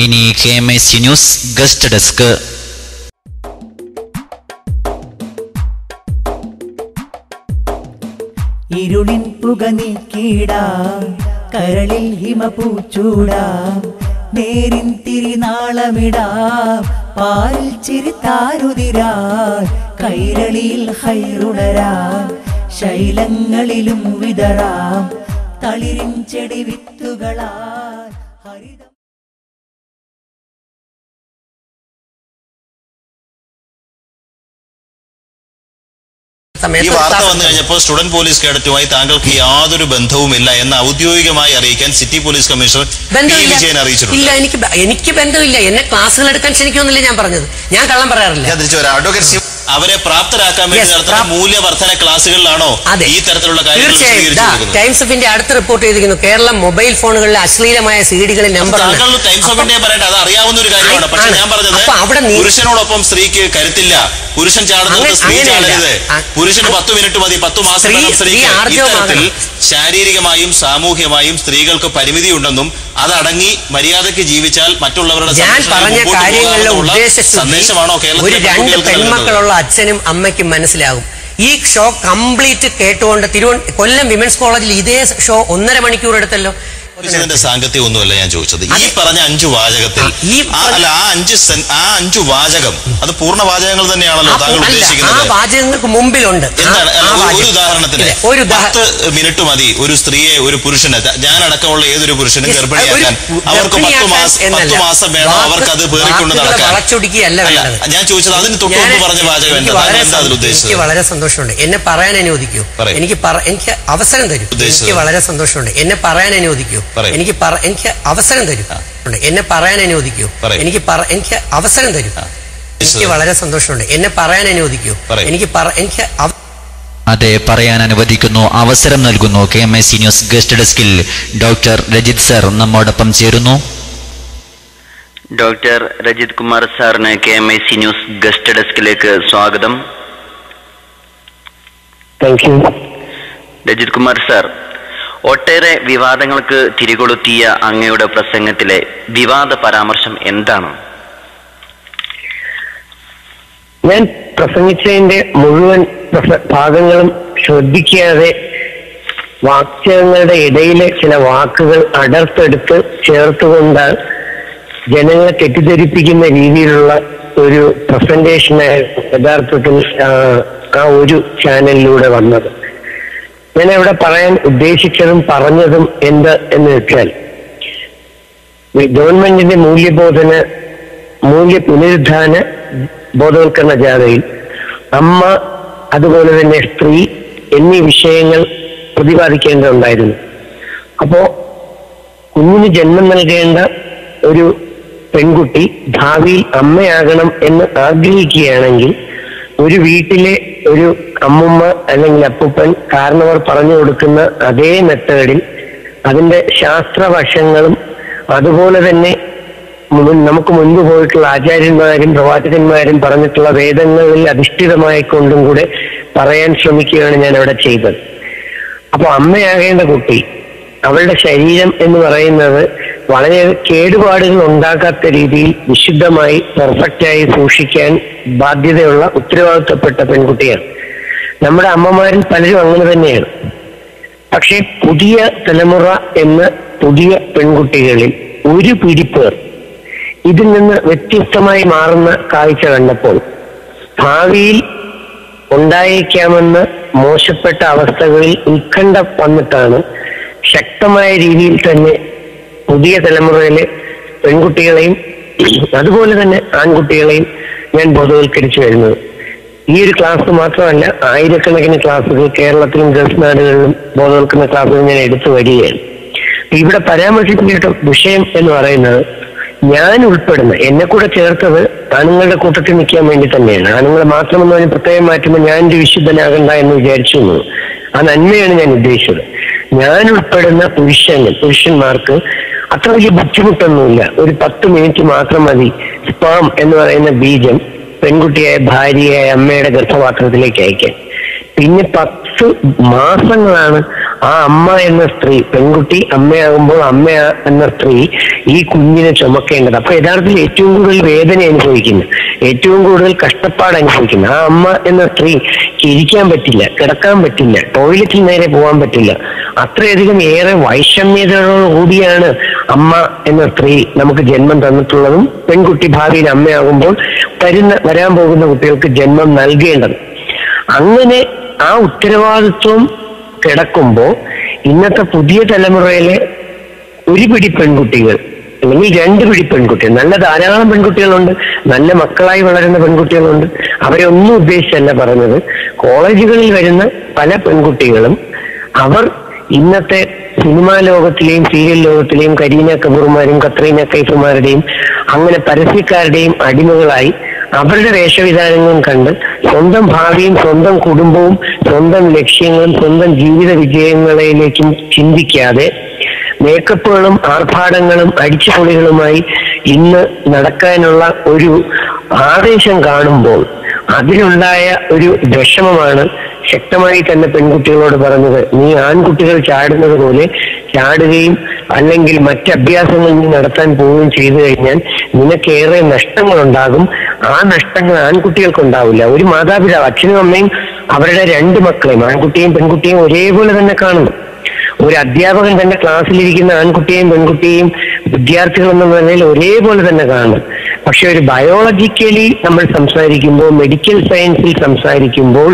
ഇനി KMIC news guest desk. ഇരുളിൻ പുക നീക്കിടാം, കരളിൽ ഹിമപൂച്ചൂടാം, നേരിൻ തിരിനാളമിടാം, പാലിൽ ചിരിത്താരുതിരാം, കൈരളിയിൽ ഹൈറുണരാം, ശൈലങ്ങളിലും വിതറാം, തളിരിൻ ചെടി വിത്തുകളാൽ ഹരിത. ഈ വാർത്ത വന്നു കഴിഞ്ഞപ്പോൾ സ്റ്റുഡന്റ് പോലീസ് കേഡറ്റുമായി താങ്കൾക്ക് യാതൊരു ബന്ധവുമില്ല എന്ന് ഔദ്യോഗികമായി അറിയിക്കാൻ സിറ്റി പോലീസ് കമ്മീഷണർ വിജയൻ അറിയിച്ചിട്ടുണ്ട്. എനിക്ക് ബന്ധമില്ല. എന്നെ ക്ലാസ്സുകൾ എടുക്കാൻ ക്ഷണിക്കുന്നില്ല ഞാൻ പറഞ്ഞത്. ഞാൻ കള്ളം പറയാറില്ല. അഡ്വക്കേറ്റ് അവരെ പ്രാപ്തരാക്കാൻ വേണ്ടി നടത്തുന്ന മൂല്യവർദ്ധന ക്ലാസുകളിലാണോ ഈ തരത്തിലുള്ള കാര്യങ്ങൾ? ടൈംസ് ഓഫ് ഇന്ത്യ അടുത്ത് റിപ്പോർട്ട് ചെയ്തിരിക്കുന്നു, കേരളം മൊബൈൽ ഫോണുകളിലെ അശ്ലീലമായ സീഡികളിൽ നമ്പർ. ടൈംസ് ഓഫ് ഇന്ത്യ പറയട്ടെ, അത് അറിയാവുന്ന ഒരു കാര്യമാണ്. പക്ഷെ ഞാൻ പറഞ്ഞത് പുരുഷനോടൊപ്പം സ്ത്രീക്ക് കരുത്തില്ല, പുരുഷൻ ചാടുന്നത് സ്ത്രീ ചാടരുത്, പുരുഷന് 10 മിനിറ്റ് മതി, 10 മാസം ഇത്തരത്തിൽ ശാരീരികമായും സാമൂഹ്യമായും സ്ത്രീകൾക്ക് പരിമിതി ഉണ്ടെന്നും അതടങ്ങി മര്യാദയ്ക്ക് ജീവിച്ചാൽ മറ്റുള്ളവരുടെ സന്ദേശമാണോ കേരളത്തിലുള്ള അച്ഛനും അമ്മയ്ക്കും മനസ്സിലാകും. ഈ ഷോ കംപ്ലീറ്റ് കേട്ടുകൊണ്ട് കൊല്ലം വിമൻസ് കോളേജിൽ ഇതേ ഷോ 1.5 മണിക്കൂർ എടുത്തല്ലോ. സാങ്കത്യം ഒന്നുമല്ല ഞാൻ ചോദിച്ചത്. ഈ പറഞ്ഞ 5 വാചകത്തിൽ അല്ല, ആ 5 വാചകം അത് പൂർണ്ണ വാചകങ്ങൾ തന്നെയാണല്ലോ താങ്കൾ ഉദ്ദേശിക്കുന്നത്? വാചകങ്ങൾക്ക് മുമ്പിലുണ്ട്. എന്താണ് ഒരു ഉദാഹരണത്തിന് 10 മിനിറ്റ് മതി ഒരു സ്ത്രീയെ, ഒരു പുരുഷന്, ഞാനടക്കമുള്ള ഏതൊരു പുരുഷനും ഗർഭിണിയാക്കാൻ അവർക്ക് 10 മാസം വേണം, അവർക്ക് അത് പേറിക്കൊണ്ട് നടക്കാൻ. ഞാൻ ചോദിച്ചത് അതിന് തൊട്ടുമുമ്പ് പറഞ്ഞ വാചകം എന്താ അതിൽ ഉദ്ദേശിച്ചത്? എനിക്ക് വളരെ സന്തോഷമുണ്ട്, എന്നെ പറയാൻ അനുവദിക്കൂ. എനിക്ക് അവസരം തരൂ. എനിക്ക് വളരെ സന്തോഷമുണ്ട്, എന്നെ പറയാൻ അനുവദിക്കൂ. എനിക്ക് അവസരം തരൂ. എന്നെ പറയാൻ അനുവദിക്കൂ. എനിക്ക് അവസരം തരൂ. എനിക്ക് വളരെ സന്തോഷമുണ്ട്, എന്നെ പറയാൻ അനുവദിക്കൂ. എനിക്ക് അതെ, പറയാൻ അനുവദിക്കുന്നു, അവസരം നൽകുന്നു. KMIC ന്യൂസ് ഗസ്റ്റ് ഡെസ്കിൽ ഡോക്ടർ രജിത് സർ നമ്മോടൊപ്പം ചേരുന്നു. ഡോക്ടർ രജിത് കുമാർ സാറിന് KMIC ന്യൂസ് ഗസ്റ്റ് ഡെസ്കിലേക്ക് സ്വാഗതം. രജിത് കുമാർ സാർ, ഒട്ടേറെ വിവാദങ്ങൾക്ക് തിരികൊളുത്തിയ അങ്ങയുടെ പ്രസംഗത്തിലെ വിവാദ പരാമർശം എന്താണ്? ഞാൻ പ്രസംഗിച്ചതിന്റെ മുഴുവൻ ഭാഗങ്ങളും ശ്രദ്ധിക്കാതെ വാക്യങ്ങളുടെ ഇടയിലെ ചില വാക്കുകൾ അടർത്തെടുത്ത് ചേർത്തുകൊണ്ട് ജനങ്ങളെ തെറ്റിദ്ധരിപ്പിക്കുന്ന രീതിയിലുള്ള ഒരു പ്രസന്റേഷനായിരുന്നു യഥാർത്ഥത്തിൽ ആ ഒരു ചാനലിലൂടെ വന്നത്. ഞാൻ ഇവിടെ പറയാൻ ഉദ്ദേശിച്ചതും പറഞ്ഞതും എന്ത് എന്ന് വെച്ചാൽ, ഗവൺമെന്റിന്റെ മൂല്യ പുനരുദ്ധാന ബോധവൽക്കരണ ജാഥയിൽ അമ്മ, അതുപോലെ തന്നെ സ്ത്രീ എന്നീ വിഷയങ്ങൾ പ്രതിപാദിക്കേണ്ടതുണ്ടായിരുന്നു. അപ്പോ കുഞ്ഞിന് ജന്മം നൽകേണ്ട ഒരു പെൺകുട്ടി ഭാവിയിൽ അമ്മയാകണം എന്ന് ആഗ്രഹിക്കുകയാണെങ്കിൽ ഒരു വീട്ടിലെ ഒരു അമ്മുമ്മ അല്ലെങ്കിൽ അപ്പൂപ്പൻ കാരണവർ പറഞ്ഞു കൊടുക്കുന്ന അതേ മെത്തേഡിൽ അതിന്റെ ശാസ്ത്രവശങ്ങളും അതുപോലെ തന്നെ നമുക്ക് മുൻപ് പോയിട്ടുള്ള ആചാര്യന്മാരും പ്രവാചകന്മാരും പറഞ്ഞിട്ടുള്ള വേദങ്ങളിൽ അധിഷ്ഠിതമായിക്കൊണ്ടും കൂടെ പറയാൻ ശ്രമിക്കുകയാണ് ഞാൻ അവിടെ ചെയ്തത്. അപ്പൊ അമ്മയാകേണ്ട കുട്ടി, അവളുടെ ശരീരം എന്ന് പറയുന്നത് വളരെ കേടുപാടുകൾ ഉണ്ടാക്കാത്ത രീതിയിൽ വിശുദ്ധമായി പെർഫെക്റ്റായി സൂക്ഷിക്കാൻ ബാധ്യതയുള്ള ഉത്തരവാദിത്തപ്പെട്ട പെൺകുട്ടിയാണ്. നമ്മുടെ അമ്മമാരിൽ പലരും അങ്ങനെ തന്നെയാണ്. പക്ഷെ പുതിയ തലമുറ എന്ന പുതിയ പെൺകുട്ടികളിൽ ഒരു പിടിപ്പേർ ഇതിൽ നിന്ന് വ്യത്യസ്തമായി മാറുന്ന കാഴ്ച കണ്ടപ്പോൾ ഭാവിയിൽ ഉണ്ടായേക്കാമെന്ന മോശപ്പെട്ട അവസ്ഥകളിൽ ഉത്കണ്ഠ വന്നിട്ടാണ് ശക്തമായ രീതിയിൽ തന്നെ പുതിയ തലമുറയിലെ പെൺകുട്ടികളെയും അതുപോലെ തന്നെ ആൺകുട്ടികളെയും ഞാൻ ബോധവൽക്കരിച്ചു വരുന്നത്. ഈ ഒരു ക്ലാസ് മാത്രമല്ല, ആയിരക്കണക്കിന് ക്ലാസ്സുകൾ കേരളത്തിലും ഗൾഫ് നാടുകളിലും ബോധവൽക്കരണ ക്ലാസ്സുകൾ ഞാൻ എടുത്തു വരികയാണ്. ഇവിടെ പരാമർശിക്കേണ്ട വിഷയം എന്ന് പറയുന്നത്, ഞാൻ ഉൾപ്പെടുന്ന, എന്നെ കൂടെ ചേർത്തത് ആണുങ്ങളുടെ കൂട്ടത്തിൽ നിൽക്കാൻ വേണ്ടി തന്നെയാണ്. ആണുങ്ങളെ മാത്രമെന്ന് പറഞ്ഞ് പ്രത്യേകം മാറ്റുമ്പോൾ ഞാൻ ഒരു വിശുദ്ധനാകണ്ട എന്ന് വിചാരിച്ചു. ആ നന്മയാണ് ഞാൻ ഉദ്ദേശിച്ചത്. ഞാൻ ഉൾപ്പെടുന്ന പുരുഷന്മാർക്ക് അത്ര വലിയ ബുദ്ധിമുട്ടൊന്നുമില്ല. ഒരു 10 മിനിറ്റ് മാത്രം മതി സ്പേം എന്ന് പറയുന്ന ബീജം പെൺകുട്ടിയായ ഭാര്യയായ അമ്മയുടെ ഗർഭപാത്രത്തിലേക്ക് അയക്കാൻ. പിന്നെ 10 മാസങ്ങളാണ് ആ അമ്മ എന്ന സ്ത്രീ, പെൺകുട്ടി അമ്മയാകുമ്പോൾ അമ്മ എന്ന സ്ത്രീ ഈ കുഞ്ഞിനെ ചുമക്കേണ്ടത്. അപ്പൊ യഥാർത്ഥത്തിൽ ഏറ്റവും കൂടുതൽ വേദന അനുഭവിക്കുന്നു, ഏറ്റവും കൂടുതൽ കഷ്ടപ്പാട് അനുഭവിക്കുന്നു ആ അമ്മ എന്ന സ്ത്രീ. ഇരിക്കാൻ പറ്റില്ല, കിടക്കാൻ പറ്റില്ല, ടോയ്ലറ്റിൽ നേരെ പോകാൻ പറ്റില്ല. അത്രയധികം ഏറെ വൈഷമ്യതയോടുകൂടിയാണ് അമ്മ എന്ന സ്ത്രീ നമുക്ക് ജന്മം തന്നിട്ടുള്ളതും പെൺകുട്ടി ഭാവിയിൽ അമ്മയാകുമ്പോൾ വരാൻ പോകുന്ന കുട്ടികൾക്ക് ജന്മം നൽകേണ്ടത്. അങ്ങനെ ആ ഉത്തരവാദിത്വം കിടക്കുമ്പോൾ ഇന്നത്തെ പുതിയ തലമുറയിലെ ഒരു പിടി പെൺകുട്ടികൾ അല്ലെങ്കിൽ 2 പിടി പെൺകുട്ടികൾ, നല്ല ധാരാളം പെൺകുട്ടികളുണ്ട്, നല്ല മക്കളായി വളരുന്ന പെൺകുട്ടികളുണ്ട്. അവരെ ഒന്നും ഉദ്ദേശിച്ചല്ല പറഞ്ഞത്. കോളേജുകളിൽ വരുന്ന പല പെൺകുട്ടികളും അവർ ഇന്നത്തെ സിനിമാ ലോകത്തിലെയും സീരിയൽ ലോകത്തിലെയും കരീന കപൂർമാരും കത്രീന കൈഫുമാരുടെയും അങ്ങനെ പരസ്യക്കാരുടെയും അടിമകളായി അവരുടെ വേഷവിധാനങ്ങളും കണ്ട് സ്വന്തം ഭാവിയും സ്വന്തം കുടുംബവും സ്വന്തം ലക്ഷ്യങ്ങളും സ്വന്തം ജീവിത വിജയങ്ങളിലേക്കും ചിന്തിക്കാതെ മേക്കപ്പുകളും ആർഭാടങ്ങളും അടിച്ചുപൊളികളുമായി ഇന്ന് നടക്കാനുള്ള ഒരു ആവേശം കാണുമ്പോൾ അതിലുണ്ടായ ഒരു വിഷമമാണ് ശക്തമായി തന്നെ പെൺകുട്ടികളോട് പറഞ്ഞത്. നീ ആൺകുട്ടികൾ ചാടുന്നത് പോലെ ചാടുകയും അല്ലെങ്കിൽ മറ്റ് അഭ്യാസങ്ങൾ നീ നടത്താൻ പോവുകയും ചെയ്തു കഴിഞ്ഞാൽ നിനക്കേറെ നഷ്ടങ്ങളുണ്ടാകും. ആ നഷ്ടങ്ങൾ ആൺകുട്ടികൾക്കുണ്ടാവില്ല. ഒരു മാതാപിതാവ്, അച്ഛനും അമ്മയും അവരുടെ 2 മക്കളെയും, ആൺകുട്ടിയും പെൺകുട്ടിയും ഒരേപോലെ തന്നെ കാണണം. ഒരു അധ്യാപകൻ തന്റെ ക്ലാസ്സിലിരിക്കുന്ന ആൺകുട്ടിയെയും പെൺകുട്ടിയെയും വിദ്യാർത്ഥികൾ എന്ന നിലയിൽ ഒരേപോലെ തന്നെ കാണണം. പക്ഷെ ഒരു ബയോളജിക്കലി നമ്മൾ സംസാരിക്കുമ്പോൾ, മെഡിക്കൽ സയൻസിൽ സംസാരിക്കുമ്പോൾ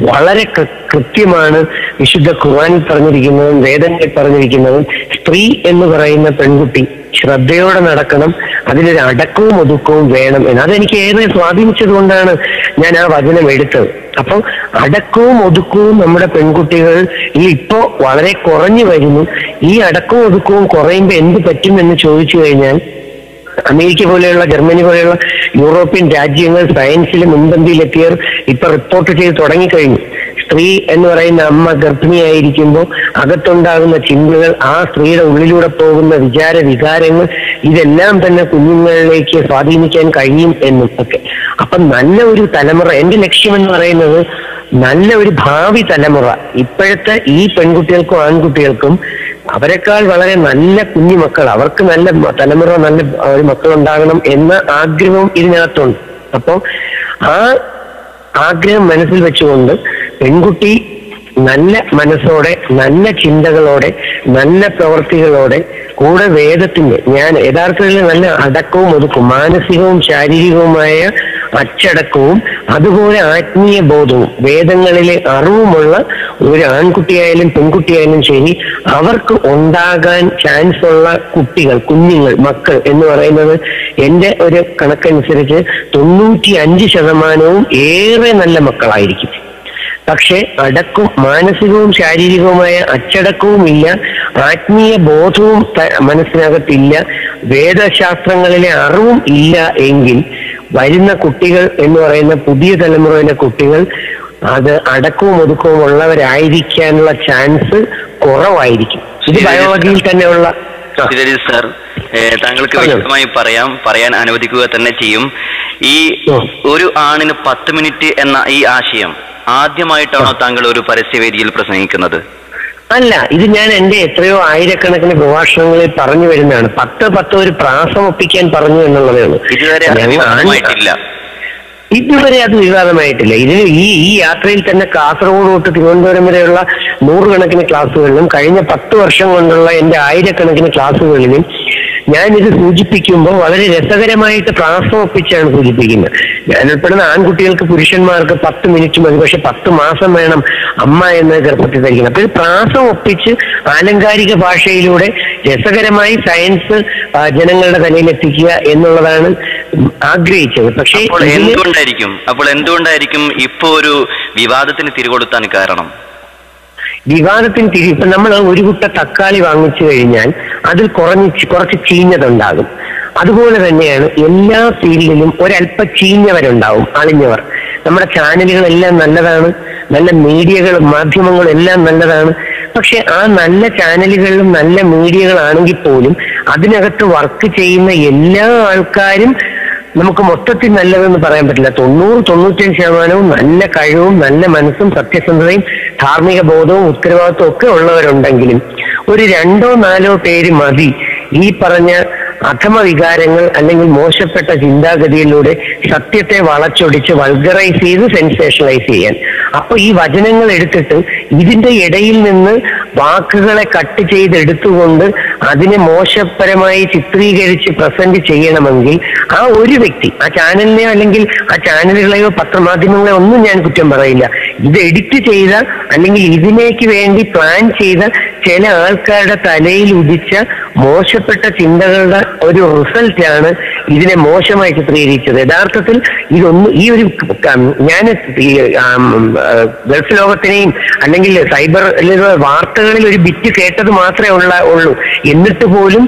വളരെ കൃത്യമാണ് വിശുദ്ധ ഖുർആനിൽ പറഞ്ഞിരിക്കുന്നതും വേദങ്ങളിൽ പറഞ്ഞിരിക്കുന്നതും. സ്ത്രീ എന്ന് പറയുന്ന പെൺകുട്ടി ശ്രദ്ധയോടെ നടക്കണം, അതിലൊരു അടക്കവും ഒതുക്കവും വേണം എന്ന്. അതെനിക്ക് ഏറെ സ്വാധീനിച്ചത് കൊണ്ടാണ് ഞാൻ ആ വചനം എടുത്തത്. അപ്പോൾ അടക്കവും ഒതുക്കവും നമ്മുടെ പെൺകുട്ടികൾ ഇപ്പോ വളരെ കുറഞ്ഞു വരുന്നു. ഈ അടക്കവും ഒതുക്കവും കുറയുമ്പോൾ എന്ത് പറ്റും എന്ന് ചോദിച്ചു കഴിഞ്ഞാൽ, അമേരിക്ക പോലെയുള്ള, ജർമ്മനി പോലെയുള്ള യൂറോപ്യൻ രാജ്യങ്ങൾ സയൻസിൽ മുൻപന്തിയിലെത്തിയവർ ഇപ്പൊ റിപ്പോർട്ട് ചെയ്ത് തുടങ്ങിക്കഴിഞ്ഞു. സ്ത്രീ എന്ന് പറയുന്ന അമ്മ ഗർഭിണിയായിരിക്കുമ്പോൾ അകത്തുണ്ടാകുന്ന ചിന്തകൾ, ആ സ്ത്രീയുടെ ഉള്ളിലൂടെ പോകുന്ന വികാരങ്ങൾ, ഇതെല്ലാം തന്നെ കുഞ്ഞുങ്ങളിലേക്ക് സ്വാധീനിക്കാൻ കഴിയും എന്നും ഒക്കെ. അപ്പൊ നല്ല ഒരു തലമുറ, എന്റെ ലക്ഷ്യം എന്ന് പറയുന്നത് നല്ല ഒരു ഭാവി തലമുറ ഇപ്പോഴത്തെ ഈ പെൺകുട്ടികൾക്കും ആൺകുട്ടികൾക്കും അവരെക്കാൾ വളരെ നല്ല കുഞ്ഞുമക്കൾ, അവർക്ക് നല്ല തലമുറ, നല്ല ഒരു മക്കളുണ്ടാകണം എന്ന ആഗ്രഹവും ഇതിനകത്തുണ്ട്. അപ്പോൾ ആ ആഗ്രഹം മനസ്സിൽ വെച്ചുകൊണ്ട് പെൺകുട്ടി നല്ല മനസ്സോടെ, നല്ല ചിന്തകളോടെ, നല്ല പ്രവൃത്തികളോടെ, കൂടെ വേദത്തിന്റെ, ഞാൻ യഥാർത്ഥത്തിൽ നല്ല അടക്കവും ഒതുക്കും, മാനസികവും ശാരീരികവുമായ അച്ചടക്കവും അതുപോലെ ആത്മീയ ബോധവും വേദങ്ങളിലെ അറിവുമുള്ള ഒരു ആൺകുട്ടിയായാലും പെൺകുട്ടിയായാലും ശരി, അവർക്ക് ഉണ്ടാകാൻ ചാൻസ് ഉള്ള കുട്ടികൾ, കുഞ്ഞുങ്ങൾ, മക്കൾ എന്ന് പറയുന്നത് എന്റെ ഒരു കണക്കനുസരിച്ച് 95% ഏറെ നല്ല മക്കളായിരിക്കും. പക്ഷെ മാനസികവും ശാരീരികവുമായ അച്ചടക്കവും ഇല്ല, ആത്മീയ ബോധവും മനസ്സിനകത്തില്ല, വേദശാസ്ത്രങ്ങളിലെ അറിവും ഇല്ല എങ്കിൽ വരുന്ന കുട്ടികൾ എന്ന് പറയുന്ന പുതിയ തലമുറയിലെ കുട്ടികൾ അത് അടക്കവും ഒതുക്കവും ഉള്ളവരായിരിക്കാനുള്ള ചാൻസ് കുറവായിരിക്കും. ഇത് ബയോളജിയിൽ തന്നെയുള്ള. സർ, താങ്കൾക്ക് വ്യക്തമായി പറയാൻ അനുവദിക്കുക തന്നെ ചെയ്യും. ഈ ഒരു ആണിന് 10 മിനിറ്റ് എന്ന ഈ ആശയം ആദ്യമായിട്ടാണോ താങ്കൾ ഒരു പരസ്യവേദിയിൽ പ്രസംഗിക്കുന്നത്? അല്ല, ഇത് ഞാൻ എന്റെ എത്രയോ ആയിരക്കണക്കിന് പ്രഭാഷണങ്ങളിൽ പറഞ്ഞു വരുന്നതാണ്. 10 ഒരു പ്രാസം ഒപ്പിക്കാൻ പറഞ്ഞു എന്നുള്ളതേ ഉള്ളൂ. ഇതുവരെ അത് വിവാദമായിട്ടില്ല. ഇതിന് ഈ യാത്രയിൽ തന്നെ കാസർഗോഡ് തൊട്ട് തിരുവനന്തപുരം വരെയുള്ള 100 കണക്കിന് ക്ലാസ്സുകളിലും കഴിഞ്ഞ 10 വർഷം കൊണ്ടുള്ള എന്റെ ആയിരക്കണക്കിന് ക്ലാസ്സുകളിലും ഞാനിത് സൂചിപ്പിക്കുമ്പോൾ വളരെ രസകരമായിട്ട് പ്രാസം ഒപ്പിച്ചാണ് സൂചിപ്പിക്കുന്നത്. ഞാൻ ഉൾപ്പെടുന്ന ആൺകുട്ടികൾക്ക്, പുരുഷന്മാർക്ക് 10 മിനിറ്റ് മതി, പക്ഷെ 10 മാസം വേണം അമ്മ എന്ന ഗർഭത്തിൽ ധരിക്കുന്നത്. അപ്പൊ ഇത് പ്രാസം ഒപ്പിച്ച് ആലങ്കാരിക ഭാഷയിലൂടെ രസകരമായി സയൻസ് ജനങ്ങളുടെ തലയിലെത്തിക്കുക എന്നുള്ളതാണ് ആഗ്രഹിച്ചത്. പക്ഷേ അപ്പോൾ എന്തുകൊണ്ടായിരിക്കും ഇപ്പോ ഒരു വിവാദത്തിന് തിരികൊടുത്താൻ കാരണം? വിവാദത്തിന് ഇപ്പൊ നമ്മൾ ഒരു കുട്ട തക്കാളി വാങ്ങിച്ചു കഴിഞ്ഞാൽ അതിൽ കുറച്ച് ചീഞ്ഞതുണ്ടാകും. അതുപോലെ തന്നെയാണ് എല്ലാ ഫീൽഡിലും ഒരല്പ ചീഞ്ഞവരുണ്ടാവും, അളിഞ്ഞവർ. നമ്മുടെ ചാനലുകളെല്ലാം നല്ലതാണ്, നല്ല മീഡിയകളും മാധ്യമങ്ങളും എല്ലാം നല്ലതാണ്. പക്ഷെ ആ നല്ല ചാനലുകളിലും നല്ല മീഡിയകളാണെങ്കിൽ പോലും അതിനകത്ത് വർക്ക് ചെയ്യുന്ന എല്ലാ ആൾക്കാരും നമുക്ക് മൊത്തത്തിൽ നല്ലതെന്ന് പറയാൻ പറ്റില്ല. 90-95% നല്ല കഴിവും നല്ല മനസ്സും സത്യസന്ധതയും ധാർമ്മിക ബോധവും ഉത്തരവാദിത്വം ഒക്കെ ഉള്ളവരുണ്ടെങ്കിലും ഒരു 2-4 പേര് മതി ഈ പറഞ്ഞ അധമ വികാരങ്ങൾ അല്ലെങ്കിൽ മോശപ്പെട്ട ചിന്താഗതിയിലൂടെ സത്യത്തെ വളച്ചൊടിച്ച് വൾഗറൈസ് ചെയ്ത് സെൻസേഷണലൈസ് ചെയ്യാൻ. അപ്പൊ ഈ വചനങ്ങൾ എടുത്തിട്ട് ഇതിന്റെ ഇടയിൽ നിന്ന് വാക്കുകളെ കട്ട് ചെയ്തെടുത്തുകൊണ്ട് അതിനെ മോശപരമായി ചിത്രീകരിച്ച് പ്രസന്റ് ചെയ്യണമെങ്കിൽ ആ ഒരു വ്യക്തി, ആ ചാനലിനെയോ അല്ലെങ്കിൽ ആ ചാനലുകളെയോ പത്രമാധ്യമങ്ങളെയോ ഒന്നും ഞാൻ കുറ്റം പറയില്ല. ഇത് എഡിറ്റ് ചെയ്ത അല്ലെങ്കിൽ ഇതിലേക്ക് വേണ്ടി പ്ലാൻ ചെയ്ത ചില ആൾക്കാരുടെ തലയിൽ ഉദിച്ച മോശപ്പെട്ട ചിന്തകളുടെ ഒരു റിസൾട്ടാണ് ഇതിനെ മോശമായി ചിത്രീകരിച്ചത്. യഥാർത്ഥത്തിൽ ഈ ഒരു ഞാൻ ഗൾഫ് ലോകത്തിനെയും അല്ലെങ്കിൽ സൈബർ വാർത്തകളിൽ ഒരു ബിറ്റ് കേട്ടത് മാത്രമേ ഉള്ളൂ. എന്നിട്ട് പോലും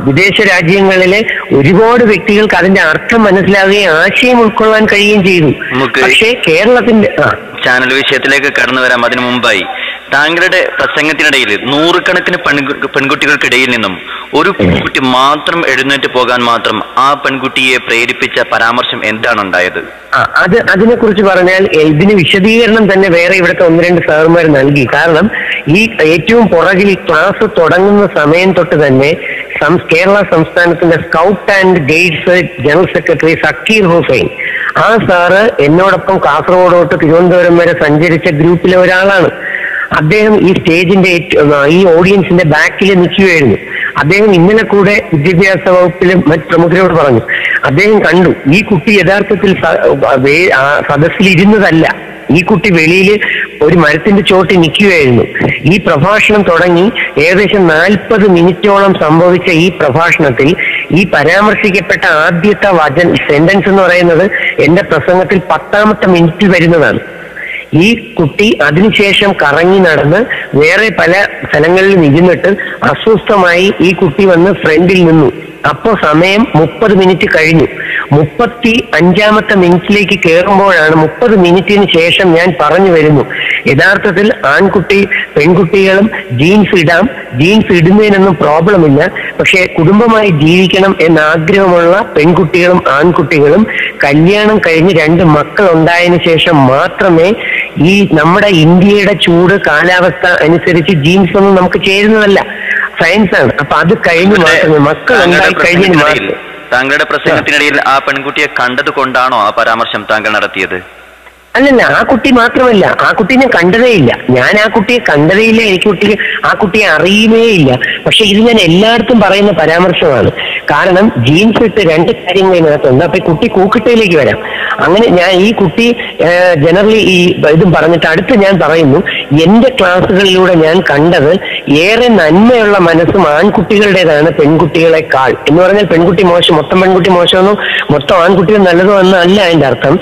വിദേശ രാജ്യങ്ങളിലെ ഒരുപാട് വ്യക്തികൾക്ക് അതിന്റെ അർത്ഥം മനസ്സിലാവുകയും ആശയം ഉൾക്കൊള്ളാൻ കഴിയുകയും ചെയ്തു. പക്ഷേ കേരളത്തിന്റെ ചാനൽ വിഷയത്തിലേക്ക് കടന്നു വരാം. അതിനു മുമ്പായി താങ്കളുടെ പ്രസംഗത്തിനിടയിൽ നൂറുകണക്കിന് പെൺകുട്ടികൾക്കിടയിൽ നിന്നും ഒരു പെൺകുട്ടി മാത്രം എഴുന്നേറ്റ് പോകാൻ മാത്രം ആ പെൺകുട്ടിയെ പ്രേരിപ്പിച്ച പരാമർശം എന്താണ് ഉണ്ടായത്? അതിനെ കുറിച്ച് പറഞ്ഞാൽ ഇതിന് വിശദീകരണം തന്നെ വേറെ ഇവിടുത്തെ 1-2 സാറുമാർ നൽകി. കാരണം ഈ ഏറ്റവും പുറകിൽ ക്ലാസ് തുടങ്ങുന്ന സമയം തൊട്ട് തന്നെ കേരള സംസ്ഥാനത്തിന്റെ scout and guides general secretary Zakir Hussain, ആ സാറ് എന്നോടൊപ്പം കാസർഗോഡോട്ട് തിരുവനന്തപുരം വരെ സഞ്ചരിച്ച ഗ്രൂപ്പിലെ ഒരാളാണ്. അദ്ദേഹം ഈ സ്റ്റേജിന്റെ ഈ ഓഡിയൻസിന്റെ ബാക്കിൽ നിൽക്കുകയായിരുന്നു. അദ്ദേഹം ഇന്നലെ കൂടെ വിദ്യാഭ്യാസ വകുപ്പിലും മറ്റ് പ്രമുഖരോട് പറഞ്ഞു. അദ്ദേഹം കണ്ടു ഈ കുട്ടി യഥാർത്ഥത്തിൽ സദസ്സിൽ ഇരുന്നതല്ല, ഈ കുട്ടി വെളിയിൽ ഒരു മരത്തിന്റെ ചോട്ടിൽ നിൽക്കുകയായിരുന്നു. ഈ പ്രഭാഷണം തുടങ്ങി ഏകദേശം 40 മിനിറ്റോളം സംഭവിച്ച ഈ പ്രഭാഷണത്തിൽ ഈ പരാമർശിക്കപ്പെട്ട ആദ്യത്തെ സെന്റൻസ് എന്ന് പറയുന്നത് എന്റെ പ്രസംഗത്തിൽ 10ാമത്തെ മിനിറ്റിൽ വരുന്നതാണ്. ഈ കുട്ടി അതിനുശേഷം കറങ്ങി നടന്ന് വേറെ പല സ്ഥലങ്ങളിലും ഇരുന്നിട്ട് അസ്വസ്ഥമായി ഈ കുട്ടി വന്ന് ഫ്രണ്ടിൽ നിന്നു. അപ്പോ സമയം 30 മിനിറ്റ് കഴിഞ്ഞു. 35ാമത്തെ മിനിറ്റിലേക്ക് കയറുമ്പോഴാണ് 30 മിനിറ്റിന് ശേഷം ഞാൻ പറഞ്ഞു വരുന്നു, യഥാർത്ഥത്തിൽ പെൺകുട്ടികളും ജീൻസ് ഇടാം, ജീൻസ് ഇടുന്നതിനൊന്നും പ്രോബ്ലം ഇല്ല. പക്ഷെ കുടുംബമായി ജീവിക്കണം എന്ന ആഗ്രഹമുള്ള പെൺകുട്ടികളും ആൺകുട്ടികളും കല്യാണം കഴിഞ്ഞ് 2 മക്കൾ ഉണ്ടായതിനു ശേഷം മാത്രമേ ഈ നമ്മുടെ ഇന്ത്യയുടെ ചൂട് കാലാവസ്ഥ അനുസരിച്ച് ജീൻസ് ഒന്നും നമുക്ക് ചേരുന്നതല്ല, സയൻസ് ആണ്. അപ്പൊ അത് കഴിഞ്ഞ് മാത്രമേ മക്കൾ ഉണ്ടായി കഴിഞ്ഞ് മാത്രമേ. താങ്കളുടെ പ്രസംഗത്തിനിടയിൽ ആ പെൺകുട്ടിയെ കണ്ടത് കൊണ്ടാണോ ആ പരാമർശം താങ്കൾ നടത്തിയത്? അല്ലല്ല, ആ കുട്ടി മാത്രമല്ല, ആ കുട്ടീനെ കണ്ടതേ ഇല്ല. ഞാൻ ആ കുട്ടിയെ കണ്ടതേ ഇല്ല, എനിക്ക് ആ കുട്ടിയെ അറിയുകയേ ഇല്ല. പക്ഷെ ഇത് ഞാൻ എല്ലായിടത്തും പറയുന്ന പരാമർശമാണ്. കാരണം ജീൻസ് ഇട്ട് 2 കാര്യങ്ങൾ ഇതിനകത്തുണ്ട്. അപ്പൊ കുട്ടി കൂക്കിട്ടയിലേക്ക് വരാം. അങ്ങനെ ഞാൻ ഈ കുട്ടി ജനറലി ഈ ഇതും പറഞ്ഞിട്ട് അടുത്ത് ഞാൻ പറയുന്നു, എന്റെ ക്ലാസ്സുകളിലൂടെ ഞാൻ കണ്ടത് ഏറെ നന്മയുള്ള മനസ്സും ആൺകുട്ടികളുടേതാണ് പെൺകുട്ടികളെക്കാൾ. എന്ന് പറഞ്ഞാൽ പെൺകുട്ടി മോശം, മൊത്തം പെൺകുട്ടി മോശമെന്നോ മൊത്തം ആൺകുട്ടികൾ നല്ലതോ എന്നല്ല അതിന്റെ അർത്ഥം.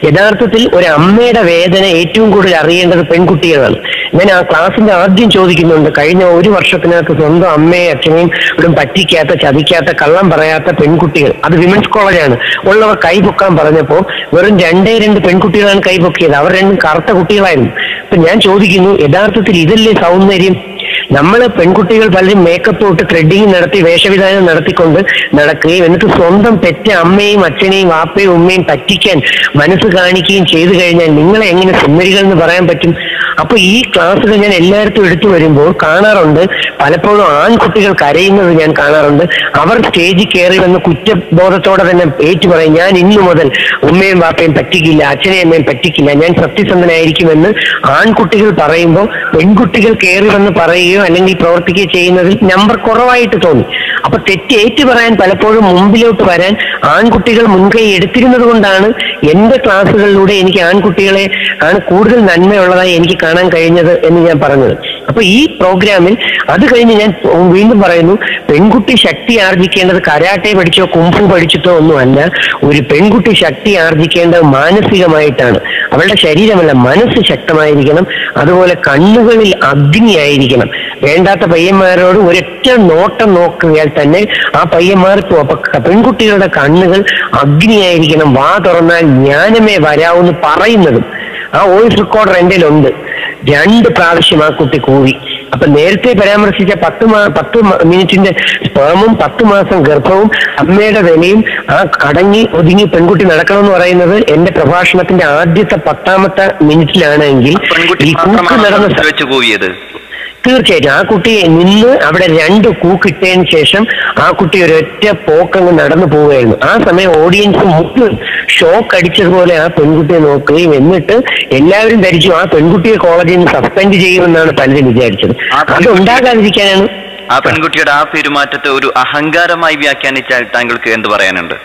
യഥാർത്ഥത്തിൽ ഒരു അമ്മയുടെ വേദന ഏറ്റവും കൂടുതൽ അറിയേണ്ടത് പെൺകുട്ടികളാണ്. ഞാൻ ആ ക്ലാസ്സിന്റെ ആദ്യം ചോദിക്കുന്നുണ്ട്, കഴിഞ്ഞ 1 വർഷത്തിനകത്ത് സ്വന്തം അമ്മയെ അച്ഛനെയും ഇവിടെ പറ്റിക്കാത്ത, ചതിക്കാത്ത, കള്ളം പറയാത്ത പെൺകുട്ടികൾ, അത് വിമൻസ് കോളേജാണ് ഉള്ളവർ കൈപൊക്കാൻ പറഞ്ഞപ്പോൾ വെറും 2 പെൺകുട്ടികളാണ് കൈപൊക്കിയത്. അവർ 2 കറുത്ത കുട്ടികളായിരുന്നു. അപ്പൊ ഞാൻ ചോദിക്കുന്നു, യഥാർത്ഥത്തിൽ ഇതല്ലേ സൗന്ദര്യം? നമ്മൾ പെൺകുട്ടികൾ പലരും മേക്കപ്പ് തൊട്ട് ത്രെഡിങ് നടത്തി വേഷവിധാനം നടത്തിക്കൊണ്ട് നടക്കുകയും എന്നിട്ട് സ്വന്തം പെറ്റ അമ്മയും അച്ഛനെയും വാപ്പയും ഉമ്മയും പറ്റിക്കാൻ മനസ്സ് കാണിക്കുകയും ചെയ്തു കഴിഞ്ഞാൽ നിങ്ങളെ എങ്ങനെ സുന്ദരികൾ എന്ന് പറയാൻ പറ്റും? അപ്പൊ ഈ ക്ലാസ്സുകൾ ഞാൻ എല്ലായിടത്തും എടുത്തു വരുമ്പോൾ കാണാറുണ്ട്, പലപ്പോഴും ആൺകുട്ടികൾ കരയുന്നത് ഞാൻ കാണാറുണ്ട്. അവർ സ്റ്റേജിൽ കയറി വന്ന് കുറ്റബോധത്തോടെ തന്നെ ഏറ്റു പറയും, ഞാൻ ഇന്നു മുതൽ ഉമ്മയും വാപ്പയും പറ്റിക്കില്ല, അച്ഛനെയും അമ്മയും പറ്റിക്കില്ല, ഞാൻ സത്യസന്ധനായിരിക്കുമെന്ന് ആൺകുട്ടികൾ പറയുമ്പോൾ പെൺകുട്ടികൾ കയറി വന്ന് പറയുകയോ അല്ലെങ്കിൽ പ്രവർത്തിക്കുകയോ ചെയ്യുന്നതിൽ നമ്പർ കുറവായിട്ട് തോന്നി. അപ്പൊ തെറ്റേറ്റു പറയാൻ പലപ്പോഴും മുമ്പിലോട്ട് വരാൻ ആൺകുട്ടികൾ മുൻകൈ എടുത്തിരുന്നത് കൊണ്ടാണ് എന്റെ ക്ലാസ്സുകളിലൂടെ എനിക്ക് ആൺകുട്ടികളെ ആണ് കൂടുതൽ നന്മയുള്ളതായി എനിക്ക് കാണാൻ കഴിഞ്ഞത് എന്ന് ഞാൻ പറഞ്ഞത്. അപ്പൊ ഈ പ്രോഗ്രാമിൽ അത് കഴിഞ്ഞ് ഞാൻ വീണ്ടും പറയുന്നു, പെൺകുട്ടി ശക്തി ആർജിക്കേണ്ടത് കരാട്ടെ പഠിച്ചോ കുംഫു പഠിച്ചിട്ടോ ഒന്നുമല്ല. ഒരു പെൺകുട്ടി ശക്തി ആർജിക്കേണ്ടത് മാനസികമായിട്ടാണ്. അവളുടെ ശരീരമല്ല, മനസ്സ് ശക്തമായിരിക്കണം. അതുപോലെ കണ്ണുകളിൽ അഗ്നിയായിരിക്കണം. വേണ്ടാത്ത പയ്യന്മാരോട് ഒരൊറ്റ നോട്ടം നോക്കിയാൽ തന്നെ ആ പയ്യന്മാർ പെൺകുട്ടികളുടെ കണ്ണുകൾ അഗ്നിയായിരിക്കണം. വാ തുറന്നാൽ ജ്ഞാനമേ വരാവെന്ന് പറയുന്നതും ആ വോയിസ് റെക്കോർഡർ എൻ്റെ ഉണ്ട്. 2 പ്രാവശ്യം ആ കുട്ടി കൂവി. അപ്പൊ നേരത്തെ പരാമർശിച്ച 10 മിനിറ്റിന്റെ സ്പേമും 10 മാസം ഗർഭവും അമ്മയുടെ വിലയും ആ അടങ്ങി ഒതുങ്ങി പെൺകുട്ടി നടക്കണമെന്ന് പറയുന്നത് എന്റെ പ്രഭാഷണത്തിന്റെ ആദ്യത്തെ 10ാമത്തെ മിനിറ്റിലാണെങ്കിൽ ഈ കൂക്ക് നടന്ന തീർച്ചയായിട്ടും ആ കുട്ടിയെ നിന്ന് അവിടെ 2 കൂക്കിട്ടതിന് ശേഷം ആ കുട്ടി ഒരൊറ്റ പോക്കങ്ങ് നടന്നു പോവുകയായിരുന്നു. ആ സമയം ഓഡിയൻസ് മുഴുവൻ ഷോക്ക് അടിച്ചതുപോലെ ആ പെൺകുട്ടിയെ നോക്കുകയും എന്നിട്ട് എല്ലാവരും ധരിച്ചു ആ പെൺകുട്ടിയെ കോളേജിൽ നിന്ന് സസ്പെൻഡ് ചെയ്യുമെന്നാണ് പലരും വിചാരിച്ചത്. അത് ഉണ്ടാകാതിരിക്കാനാണ്. ആ പെൺകുട്ടിയുടെ ആ പെരുമാറ്റത്തെ ഒരു അഹങ്കാരമായി വ്യാഖ്യാനിച്ചാൽ താങ്കൾക്ക് എന്ത് പറയാനുണ്ട്?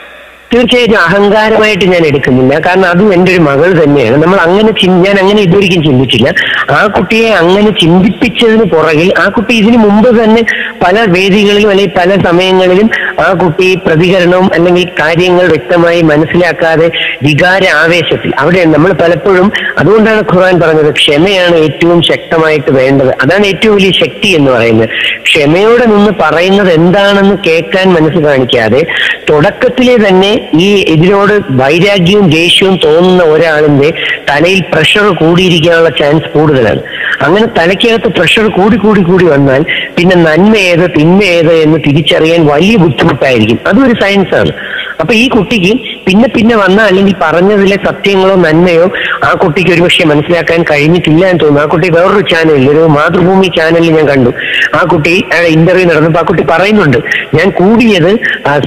തീർച്ചയായിട്ടും അഹങ്കാരമായിട്ട് ഞാൻ എടുക്കുന്നില്ല. കാരണം അതും എൻ്റെ ഒരു മകൾ തന്നെയാണ്. നമ്മൾ അങ്ങനെ ഞാൻ അങ്ങനെ ഇതുവരെയും ചിന്തിച്ചില്ല. ആ കുട്ടിയെ അങ്ങനെ ചിന്തിപ്പിച്ചതിന് പുറകിൽ ആ കുട്ടി ഇതിനു മുമ്പ് തന്നെ പല വേദികളിലും അല്ലെങ്കിൽ പല സമയങ്ങളിലും ആ കുട്ടി പ്രതികരണവും അല്ലെങ്കിൽ കാര്യങ്ങൾ വ്യക്തമായി മനസ്സിലാക്കാതെ വികാര ആവേശത്തിൽ അവിടെ നമ്മൾ പലപ്പോഴും അതുകൊണ്ടാണ് ഖുർആൻ പറഞ്ഞത് ക്ഷമയാണ് ഏറ്റവും ശക്തമായിട്ട് വേണ്ടത്. അതാണ് ഏറ്റവും വലിയ ശക്തി എന്ന് പറയുന്നത്. ക്ഷമയോടെ നിന്ന് പറയുന്നത് എന്താണെന്ന് കേൾക്കാൻ മനസ്സ് കാണിക്കാതെ തുടക്കത്തിലെ തന്നെ ഈ ഇതിനോട് വൈരാഗ്യവും ദേഷ്യവും തോന്നുന്ന ഒരാളിന്റെ തലയിൽ പ്രഷർ കൂടിയിരിക്കാനുള്ള ചാൻസ് കൂടുതലാണ്. അങ്ങനെ തലയ്ക്കകത്ത് പ്രഷർ കൂടി വന്നാൽ പിന്നെ നന്മ ഏത് തിന്മ ഏത് എന്ന് തിരിച്ചറിയാൻ വലിയ ബുദ്ധിമുട്ടായിരിക്കും. അതൊരു സയൻസാണ്. അപ്പൊ ഈ കുട്ടിക്ക് പിന്നെ വന്ന അല്ലെങ്കിൽ പറഞ്ഞതിലെ സത്യങ്ങളോ നന്മയോ ആ കുട്ടിക്ക് ഒരുപക്ഷെ മനസ്സിലാക്കാൻ കഴിഞ്ഞിട്ടില്ല എന്ന് തോന്നുന്നു. ആ കുട്ടി വേറൊരു ചാനലിൽ ഒരു മാതൃഭൂമി ചാനലിൽ ഞാൻ കണ്ടു. ആ കുട്ടി ഇന്റർവ്യൂ നടന്നപ്പോൾ ആ കുട്ടി പറയുന്നുണ്ട് ഞാൻ കൂടിയത്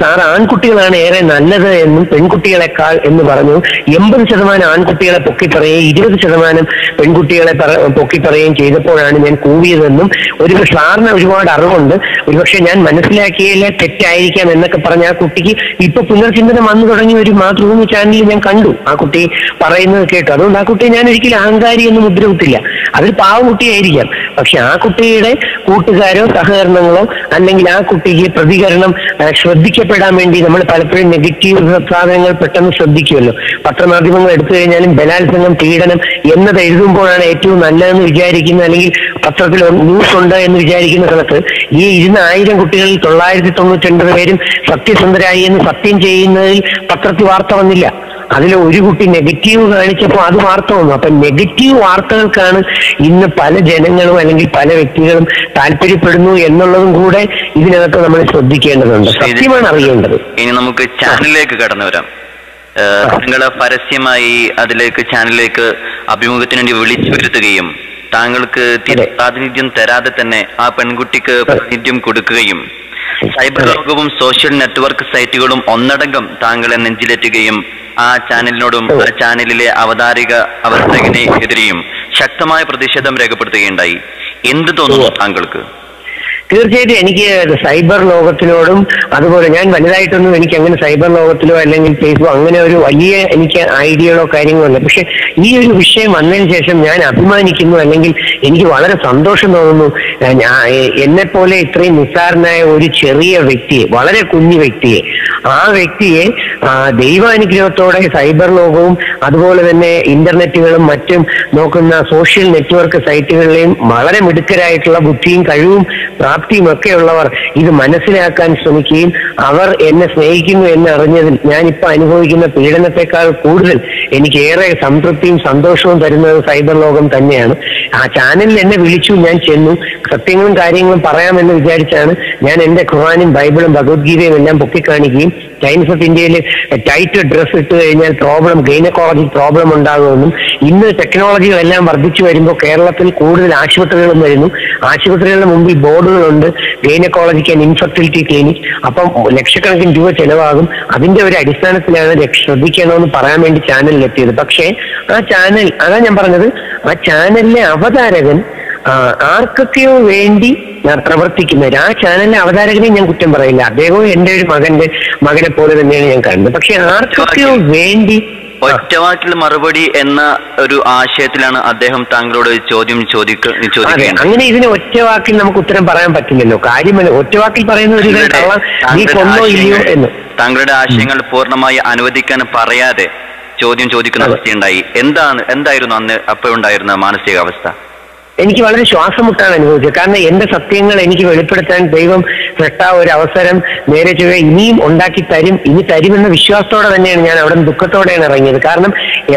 സാർ ആൺകുട്ടികളാണ് ഏറെ നല്ലത് എന്നും പെൺകുട്ടികളെക്കാൾ എന്ന് പറഞ്ഞു. 80% ആൺകുട്ടികളെ പൊക്കി പറയുകയും 20% പെൺകുട്ടികളെ പൊക്കി പറയുകയും ചെയ്തപ്പോഴാണ് ഞാൻ കൂടിയതെന്നും ഒരുപക്ഷെ സാറിന് ഒരുപാട് അറിവുണ്ട് ഒരുപക്ഷെ ഞാൻ മനസ്സിലാക്കിയതിലെ തെറ്റായിരിക്കാം എന്നൊക്കെ പറഞ്ഞ ആ കുട്ടിക്ക് ഇപ്പൊ പുനർചിന്തനം വന്നു തുടങ്ങിയ ഒരു മാതൃഭൂമി ചാനലിൽ ഞാൻ കണ്ടു. ആ കുട്ടി പറയുന്നത് കേട്ടു. അതുകൊണ്ട് ആ കുട്ടിയെ ഞാൻ ഒരിക്കലും അഹങ്കാരി എന്ന് മുദ്രകുത്തില്ല. അതൊരു പാവകുട്ടിയായിരിക്കാം. പക്ഷെ ആ കുട്ടിയുടെ കൂട്ടുകാരോ സഹകരണങ്ങളോ അല്ലെങ്കിൽ ആ കുട്ടിക്ക് പ്രതികരണം ശ്രദ്ധിക്കപ്പെടാൻ വേണ്ടി നമ്മൾ പലപ്പോഴും നെഗറ്റീവ് സാധനങ്ങൾ പെട്ടെന്ന് ശ്രദ്ധിക്കുമല്ലോ. പത്രമാധ്യമങ്ങൾ എടുത്തു കഴിഞ്ഞാലും ബലാത്സംഗം പീഡനം എന്നത് എഴുതുമ്പോഴാണ് ഏറ്റവും നല്ലതെന്ന് വിചാരിക്കുന്നത് അല്ലെങ്കിൽ പത്രത്തിൽ ന്യൂസ് ഉണ്ട് എന്ന് വിചാരിക്കുന്ന സ്ഥലത്ത് ഈ 1000 കുട്ടികളിൽ 999 പേരും സത്യസന്ധരായി എന്ന് സത്യം ചെയ്യുന്നതിൽ പത്രത്തിൽ വാർത്ത വന്നില്ല. അതിൽ ഒരു കുട്ടി നെഗറ്റീവ് കാണിച്ചപ്പോൾ അത് വാർത്ത വന്നു. അപ്പൊ നെഗറ്റീവ് വാർത്തകൾക്കാണ് ഇന്ന് പല ജനങ്ങളും അല്ലെങ്കിൽ പല വ്യക്തികളും താല്പര്യപ്പെടുന്നു എന്നുള്ളതും കൂടെ ഇതിനകത്ത് നമ്മൾ ശ്രദ്ധിക്കേണ്ടതുണ്ട്. സത്യമാണ് അറിയേണ്ടത്. ഇനി നമുക്ക് ചാനലിലേക്ക് കടന്നു വരാം. നിങ്ങളെ പരസ്യമായി ചാനലിലേക്ക് അഭിമുഖത്തിന് വേണ്ടി വിളിച്ചു വരുത്തുകയും താങ്കൾക്ക് പ്രാതിനിധ്യം തരാതെ തന്നെ ആ പെൺകുട്ടിക്ക് പ്രാതിനിധ്യം കൊടുക്കുകയും സൈബർ ലോകവും സോഷ്യൽ നെറ്റ്വർക്ക് സൈറ്റുകളും ഒന്നടങ്കം താങ്കളെ നെഞ്ചിലേറ്റുകയും ആ ചാനലിനോടും ആ ചാനലിലെ അവതാരകനെതിരെയും ശക്തമായ പ്രതിഷേധം രേഖപ്പെടുത്തുകയുണ്ടായി. എന്ത് തോന്നുന്നു താങ്കൾക്ക്? തീർച്ചയായിട്ടും എനിക്ക് സൈബർ ലോകത്തിനോടും അതുപോലെ ഞാൻ വലുതായിട്ടൊന്നും എനിക്ക് അങ്ങനെ സൈബർ ലോകത്തിലോ അല്ലെങ്കിൽ ഫേസ്ബുക്ക് അങ്ങനെ ഒരു വലിയ എനിക്ക് ഐഡിയകളോ കാര്യങ്ങളോ ഇല്ല. പക്ഷെ ഈ ഒരു വിഷയം വന്നതിന് ശേഷം ഞാൻ അഭിമാനിക്കുന്നു അല്ലെങ്കിൽ എനിക്ക് വളരെ സന്തോഷം തോന്നുന്നു. എന്നെപ്പോലെ ഇത്രയും നിസ്സാരനായ ഒരു ചെറിയ വ്യക്തിയെ വളരെ കുഞ്ഞു വ്യക്തിയെ ആ വ്യക്തിയെ ദൈവാനുഗ്രഹത്തോടെ സൈബർ ലോകവും അതുപോലെ തന്നെ ഇന്റർനെറ്റുകളും മറ്റും നോക്കുന്ന സോഷ്യൽ നെറ്റ്വർക്ക് സൈറ്റുകളിലെയും വളരെ മിടുക്കരായിട്ടുള്ള ബുദ്ധിയും കഴിവും പ്രാപ്തിയും ഒക്കെ ഉള്ളവർ ഇത് മനസ്സിലാക്കാൻ ശ്രമിക്കുകയും അവർ എന്നെ സ്നേഹിക്കുന്നു എന്ന് അറിഞ്ഞതിൽ ഞാനിപ്പോൾ അനുഭവിക്കുന്ന പീഡനത്തെക്കാൾ കൂടുതൽ എനിക്ക് ഏറെ സംതൃപ്തിയും സന്തോഷവും തരുന്നത് സൈബർ ലോകം തന്നെയാണ്. ആ ചാനലിൽ എന്നെ വിളിച്ചു, ഞാൻ ചെന്നു, സത്യങ്ങളും കാര്യങ്ങളും പറയാമെന്ന് വിചാരിച്ചാണ് ഞാൻ എൻ്റെ ഖുർആനും ബൈബിളും ഭഗവത്ഗീതയും എല്ലാം പൊക്കിക്കാണിക്കുകയും ടൈംസ് ഓഫ് ഇന്ത്യയിൽ ടൈറ്റ് ഡ്രസ് ഇട്ട് കഴിഞ്ഞാൽ ഗൈനക്കോളജി പ്രോബ്ലം ഉണ്ടാകുമെന്നും ഇന്ന് ടെക്നോളജികളെല്ലാം വർദ്ധിച്ചു വരുമ്പോൾ കേരളത്തിൽ കൂടുതൽ ആശുപത്രികളും വരുന്നു. ആശുപത്രികളുടെ മുമ്പിൽ ബോർഡുകളുണ്ട് ഗൈനക്കോളജിക്ക് ആൻഡ് ഇൻഫെർട്ടിലിറ്റി ക്ലിനിക്. അപ്പം ലക്ഷക്കണക്കിന് രൂപ ചെലവാകും. അതിന്റെ ഒരു അടിസ്ഥാനത്തിലാണ് ശ്രദ്ധിക്കണമെന്ന് പറയാൻ വേണ്ടി ചാനലിലെത്തിയത്. പക്ഷേ ആ ചാനൽ അതാ ഞാൻ പറഞ്ഞത്, ആ ചാനലിലെ അവതാരകൻ ആർക്കൊക്കെയോ വേണ്ടി പ്രവർത്തിക്കുന്നവർ. ആ ചാനലിലെ അവതാരകനെ ഞാൻ കുറ്റം പറയില്ല. അദ്ദേഹവും എൻ്റെ ഒരു മകനെ പോലെ തന്നെയാണ് ഞാൻ കാണുന്നത്. പക്ഷെ ആർക്കൊക്കെയോ വേണ്ടി ഒറ്റവാക്കിൽ മറുപടി എന്ന ഒരു ആശയത്തിലാണ് അദ്ദേഹം താങ്കളോട് ചോദ്യം ചോദിക്കുന്നത്. അങ്ങനെ ഇതിന് ഒറ്റവാക്കിൽ നമുക്ക് ഉത്തരം പറയാൻ പറ്റില്ലല്ലോ. കാര്യമല്ല, ഒറ്റവാക്കിൽ പറയുന്ന ഒരു നീ കൊന്നോ ഇല്ലയോ എന്ന് താങ്കളുടെ ആശയങ്ങൾ പൂർണ്ണമായി അനുവദിക്കാൻ പറയാതെ ചോദ്യം ചോദിക്കുന്ന അവസ്ഥയുണ്ടായി. എന്തായിരുന്നു അന്ന് അപ്പോഴുണ്ടായിരുന്ന മാനസികാവസ്ഥ? എനിക്ക് വളരെ ശ്വാസം മുട്ടാണ് അനുഭവിച്ചത്. കാരണം എന്റെ സത്യങ്ങൾ എനിക്ക് വെളിപ്പെടുത്താൻ ദൈവം ഒരു അവസരം നേരെ ചൊവ്വേ ഇനിയും ഉണ്ടാക്കി തരും, ഇനി തരുമെന്ന വിശ്വാസത്തോടെ തന്നെയാണ് ഞാൻ അവിടെ നിന്ന് ദുഃഖത്തോടെയാണ് ഇറങ്ങിയത്. കാരണം